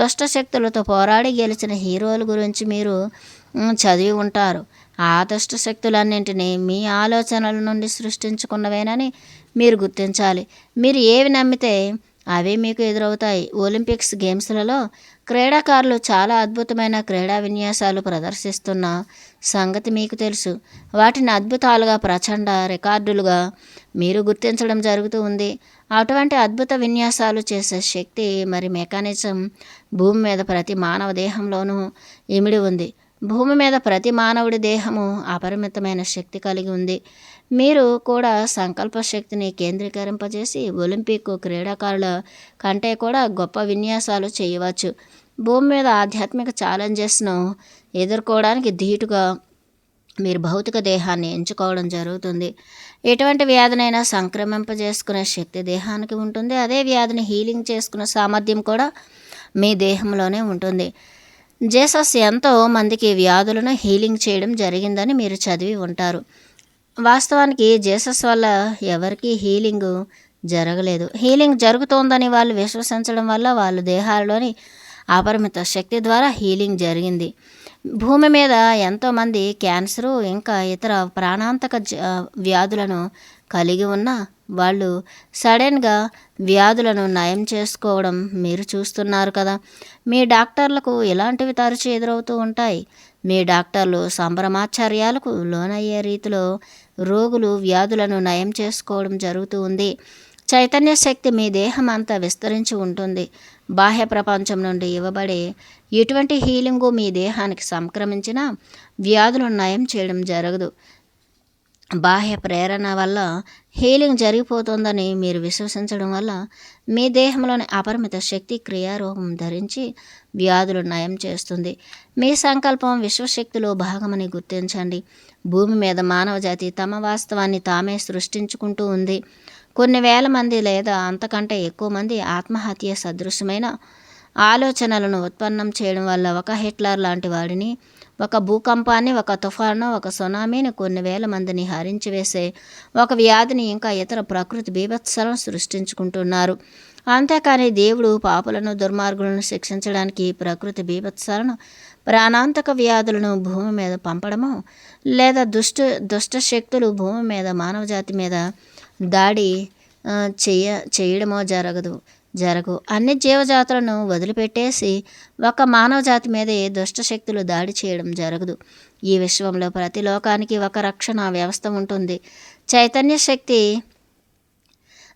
దుష్ట శక్తులతో పోరాడి గెలిచిన హీరోల గురించి మీరు చదివి ఉంటారు. ఆ దుష్ట శక్తులన్నింటినీ మీ ఆలోచనల నుండి సృష్టించుకున్నవేనని మీరు గుర్తించాలి. మీరు ఏవి నమ్మితే అవే మీకు ఎదురవుతాయి. ఒలింపిక్స్ గేమ్స్లలో క్రీడాకారులు చాలా అద్భుతమైన క్రీడా విన్యాసాలు ప్రదర్శిస్తున్న సంగతి మీకు తెలుసు. వాటిని అద్భుతాలుగా, ప్రచండ రికార్డులుగా మీరు గుర్తించడం జరుగుతూ ఉంది. అటువంటి అద్భుత విన్యాసాలు చేసే శక్తి మరి మెకానిజం భూమి మీద ప్రతి మానవ దేహంలోనూ ఇమిడి ఉంది. భూమి మీద ప్రతి మానవుడి దేహము అపరిమితమైన శక్తి కలిగి ఉంది. మీరు కూడా సంకల్ప శక్తిని కేంద్రీకరింపజేసి ఒలింపిక్ క్రీడాకారుల కంటే కూడా గొప్ప విన్యాసాలు చేయవచ్చు. భూమి మీద ఆధ్యాత్మిక ఛాలెంజెస్ను ఎదుర్కోవడానికి ధీటుగా మీరు భౌతిక దేహాన్ని ఎంచుకోవడం జరుగుతుంది. ఎటువంటి వ్యాధినైనా సంక్రమింపజేసుకునే శక్తి దేహానికి ఉంటుంది. అదే వ్యాధిని హీలింగ్ చేసుకునే సామర్థ్యం కూడా మీ దేహంలోనే ఉంటుంది. జీసస్ ఎంతో మందికి వ్యాధులను హీలింగ్ చేయడం జరిగిందని మీరు చదివి ఉంటారు. వాస్తవానికి జీసస్ వల్ల ఎవరికీ హీలింగ్ జరగలేదు. హీలింగ్ జరుగుతోందని వాళ్ళు విశ్వసించడం వల్ల వాళ్ళ దేహాల్లోని అపరిమిత శక్తి ద్వారా హీలింగ్ జరిగింది. భూమి మీద ఎంతోమంది క్యాన్సరు ఇంకా ఇతర ప్రాణాంతక వ్యాధులను కలిగి ఉన్న వాళ్ళు సడన్గా వ్యాధులను నయం చేసుకోవడం మీరు చూస్తున్నారు కదా. మీ డాక్టర్లకు ఇలాంటివి తరచూ ఎదురవుతూ ఉంటాయి. మీ డాక్టర్లు సంభ్రమాచార్యాలకు లోనయ్యే రీతిలో రోగులు వ్యాధులను నయం చేసుకోవడం జరుగుతూ ఉంది. చైతన్య శక్తి మీ దేహం అంతా విస్తరించి ఉంటుంది. బాహ్య ప్రపంచం నుండి ఇవ్వబడే ఎటువంటి హీలింగు మీ దేహానికి సంక్రమించిన వ్యాధులను నయం చేయడం జరగదు. బాహ్య ప్రేరణ వల్ల హీలింగ్ జరిగిపోతుందని మీరు విశ్వసించడం వల్ల మీ దేహంలోని అపరిమిత శక్తి క్రియారూపం ధరించి వ్యాధులు నయం చేస్తుంది. మీ సంకల్పం విశ్వశక్తిలో భాగమని గుర్తించండి. భూమి మీద మానవజాతి తమ వాస్తవాన్ని తామే సృష్టించుకుంటూ ఉంది. కొన్ని వేల మంది లేదా అంతకంటే ఎక్కువ మంది ఆత్మహత్య సదృశ్యమైన ఆలోచనలను ఉత్పన్నం చేయడం వల్ల ఒక హిట్లర్ లాంటి వాడిని, ఒక భూకంపాన్ని, ఒక తుఫాను, ఒక సునామీని, కొన్ని వేల మందిని హరించివేసే ఒక వ్యాధిని, ఇంకా ఇతర ప్రకృతి బీభత్సాలను సృష్టించుకుంటున్నారు. అంతేకాని దేవుడు పాపులను, దుర్మార్గులను శిక్షించడానికి ప్రకృతి బీభత్సాలను, ప్రాణాంతక వ్యాధులను భూమి మీద పంపడము లేదా దుష్ట శక్తులు భూమి మీద మానవజాతి మీద దాడి చేయడమో జరగు. అన్ని జీవజాతులను వదిలిపెట్టేసి ఒక మానవ జాతి మీదే దుష్ట శక్తులు దాడి చేయడం జరగదు. ఈ విశ్వంలో ప్రతి లోకానికి ఒక రక్షణ వ్యవస్థ ఉంటుంది. చైతన్య శక్తి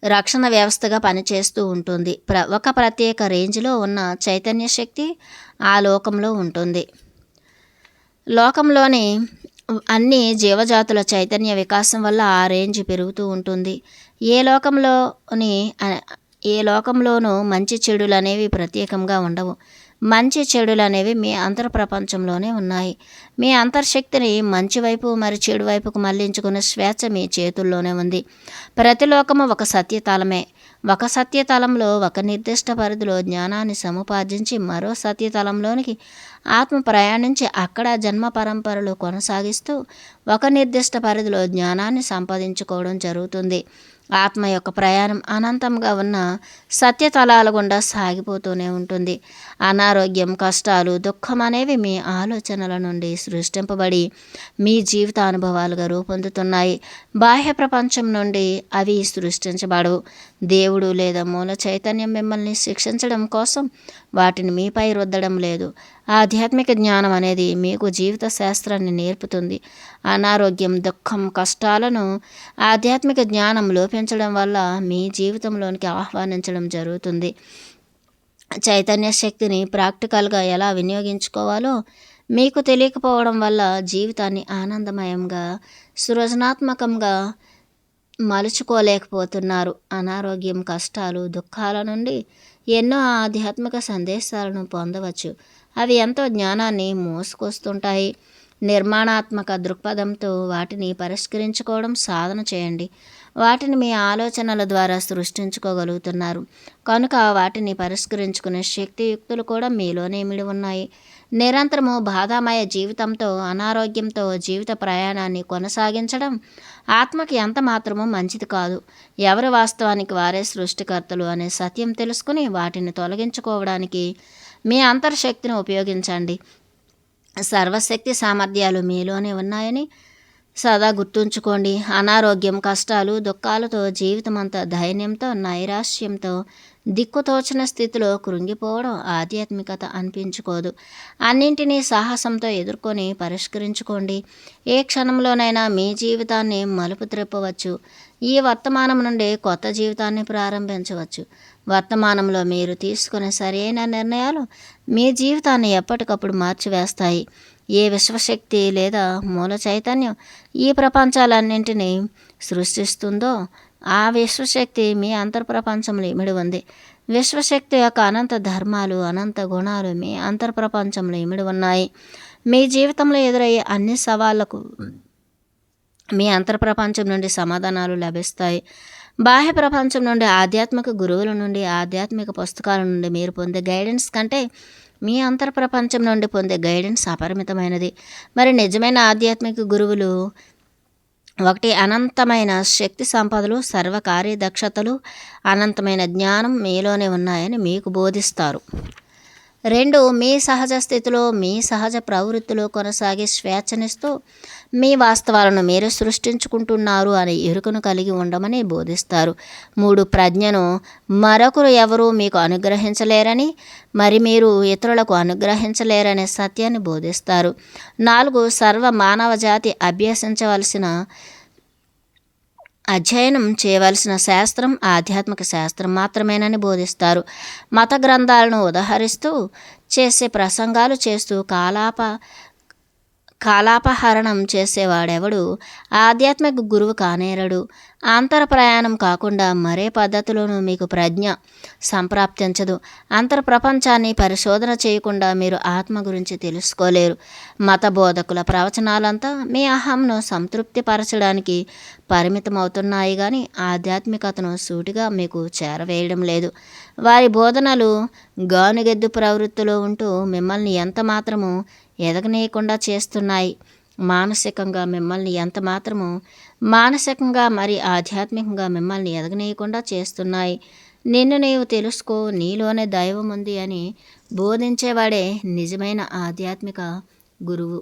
రక్షణ వ్యవస్థగా పనిచేస్తూ ఉంటుంది. ఒక ప్రత్యేక రేంజ్లో ఉన్న చైతన్య శక్తి ఆ లోకంలో ఉంటుంది. లోకంలోని అన్ని జీవజాతుల చైతన్య వికాసం వల్ల ఆ రేంజ్ పెరుగుతూ ఉంటుంది. ఏ లోకంలోనూ మంచి చెడులు అనేవి ప్రత్యేకంగా ఉండవు. మంచి చెడులు అనేవి మీ అంతర్ప్రపంచంలోనే ఉన్నాయి. మీ అంతర్శక్తిని మంచి వైపు మరి చెడు వైపుకు మళ్లించుకునే స్వేచ్ఛ మీ చేతుల్లోనే ఉంది. ప్రతి లోకము ఒక సత్యతలమే. ఒక సత్యతలంలో ఒక నిర్దిష్ట పరిధిలో జ్ఞానాన్ని సముపార్జించి మరో సత్యతలంలోనికి ఆత్మ ప్రయాణించి అక్కడ జన్మ పరంపరలు కొనసాగిస్తూ ఒక నిర్దిష్ట పరిధిలో జ్ఞానాన్ని సంపాదించుకోవడం జరుగుతుంది. ఆత్మ యొక్క ప్రయాణం అనంతంగా ఉన్న సత్యతలాల గుండా సాగిపోతూనే ఉంటుంది. అనారోగ్యం, కష్టాలు, దుఃఖం అనేవి మీ ఆలోచనల నుండి సృష్టింపబడి మీ జీవిత అనుభవాలుగా రూపొందుతున్నాయి. బాహ్య ప్రపంచం నుండి అవి సృష్టించబడవు. దేవుడు లేదా మూల చైతన్యం మిమ్మల్ని శిక్షించడం కోసం వాటిని మీపై రుద్దడం లేదు. ఆధ్యాత్మిక జ్ఞానం అనేది మీకు జీవిత శాస్త్రాన్ని నేర్పుతుంది. అనారోగ్యం, దుఃఖం, కష్టాలను ఆధ్యాత్మిక జ్ఞానం లోపించడం వల్ల మీ జీవితంలోనికి ఆహ్వానించడం జరుగుతుంది. చైతన్య శక్తిని ప్రాక్టికల్గా ఎలా వినియోగించుకోవాలో మీకు తెలియకపోవడం వల్ల జీవితాన్ని ఆనందమయంగా, సృజనాత్మకంగా మలుచుకోలేకపోతున్నారు. అనారోగ్యం, కష్టాలు, దుఃఖాల నుండి ఎన్నో ఆధ్యాత్మిక సందేశాలను పొందవచ్చు. అవి ఎంతో జ్ఞానాన్ని మోసుకొస్తుంటాయి. నిర్మాణాత్మక దృక్పథంతో వాటిని పరిష్కరించుకోవడం సాధన చేయండి. వాటిని మీ ఆలోచనల ద్వారా సృష్టించుకోగలుగుతున్నారు కనుక వాటిని పరిష్కరించుకునే శక్తియుక్తులు కూడా మీలోనే ఇమిడి ఉన్నాయి. నిరంతరము బాధామయ జీవితంతో, అనారోగ్యంతో జీవిత ప్రయాణాన్ని కొనసాగించడం ఆత్మకి ఎంత మాత్రమూ మంచిది కాదు. ఎవరు వాస్తవానికి వారే సృష్టికర్తలు అనే సత్యం తెలుసుకుని వాటిని తొలగించుకోవడానికి మీ అంతర్శక్తిని ఉపయోగించండి. సర్వశక్తి సామర్థ్యాలు మీలోనే ఉన్నాయని సదా గుర్తుంచుకోండి. అనారోగ్యం, కష్టాలు, దుఃఖాలతో జీవితమంతా ధైర్యంతో, నైరాశ్యంతో, దిక్కుతోచని స్థితిలో కృంగిపోవడం ఆధ్యాత్మికత అనిపించుకోదు. అన్నింటినీ సాహసంతో ఎదుర్కొని పరిష్కరించుకోండి. ఏ క్షణంలోనైనా మీ జీవితాన్ని మలుపు త్రిప్పవచ్చు. ఈ వర్తమానం నుండి కొత్త జీవితాన్ని ప్రారంభించవచ్చు. వర్తమానంలో మీరు తీసుకునే సరైన నిర్ణయాలు మీ జీవితాన్ని ఎప్పటికప్పుడు మార్చివేస్తాయి. ఏ విశ్వశక్తి లేదా మూల చైతన్యం ఈ ప్రపంచాలన్నింటినీ సృష్టిస్తుందో ఆ విశ్వశక్తి మీ అంతర్ప్రపంచంలో ఇమిడి ఉంది. విశ్వశక్తి యొక్క అనంత ధర్మాలు, అనంత గుణాలు మీ అంతర్ప్రపంచంలో ఇమిడి ఉన్నాయి. మీ జీవితంలో ఎదురయ్యే అన్ని సవాళ్లకు మీ అంతర్ప్రపంచం నుండి సమాధానాలు లభిస్తాయి. బాహ్య ప్రపంచం నుండి, ఆధ్యాత్మిక గురువుల నుండి, ఆధ్యాత్మిక పుస్తకాల నుండి మీరు పొందే గైడెన్స్ కంటే మీ అంతర్ప్రపంచం నుండి పొందే గైడెన్స్ అపరిమితమైనది. మరి నిజమైన ఆధ్యాత్మిక గురువులు ఒకటి, అనంతమైన శక్తి సంపదలు, సర్వకార్యదక్షతలు, అనంతమైన జ్ఞానం మీలోనే ఉన్నాయని మీకు బోధిస్తారు. 2, మీ సహజ స్థితిలో, మీ సహజ ప్రవృత్తిలో కొనసాగే స్వేచ్ఛనిస్తూ మీ వాస్తవాలను మీరు సృష్టించుకుంటున్నారు అనే ఎరుకను కలిగి ఉండమని బోధిస్తారు. 3, ప్రజ్ఞను మరొకరు ఎవరూ మీకు అనుగ్రహించలేరని, మరి మీరు ఇతరులకు అనుగ్రహించలేరనే సత్యాన్ని బోధిస్తారు. 4, సర్వ మానవ జాతి అధ్యయనం చేయవలసిన శాస్త్రం ఆధ్యాత్మిక శాస్త్రం మాత్రమేనని బోధిస్తారు. మత గ్రంథాలను ఉదహరిస్తూ చేసే ప్రసంగాలు చేస్తూ కాలాపహరణం చేసేవాడెవడు ఆధ్యాత్మిక గురువు కానేరడు. అంతర ప్రయాణం కాకుండా మరే పద్ధతిలోనూ మీకు ప్రజ్ఞ సంప్రాప్తించదు. అంతర్ ప్రపంచాన్ని పరిశోధన చేయకుండా మీరు ఆత్మ గురించి తెలుసుకోలేరు. మత బోధకుల ప్రవచనాలంతా మీ అహంను సంతృప్తిపరచడానికి పరిమితమవుతున్నాయి కానీ ఆధ్యాత్మికతను సూటిగా మీకు చేరవేయడం లేదు. వారి బోధనలు గానుగెద్దు ప్రవృత్తిలో ఉంటూ మిమ్మల్ని ఎంత మాత్రము ఎదగనీయకుండా చేస్తున్నాయి. మానసికంగా మరి ఆధ్యాత్మికంగా మిమ్మల్ని ఎదగనీయకుండా చేస్తున్నాయి. నిన్ను నీవు తెలుసుకో, నీలోనే దైవం ఉంది అని బోధించేవాడే నిజమైన ఆధ్యాత్మిక గురువు.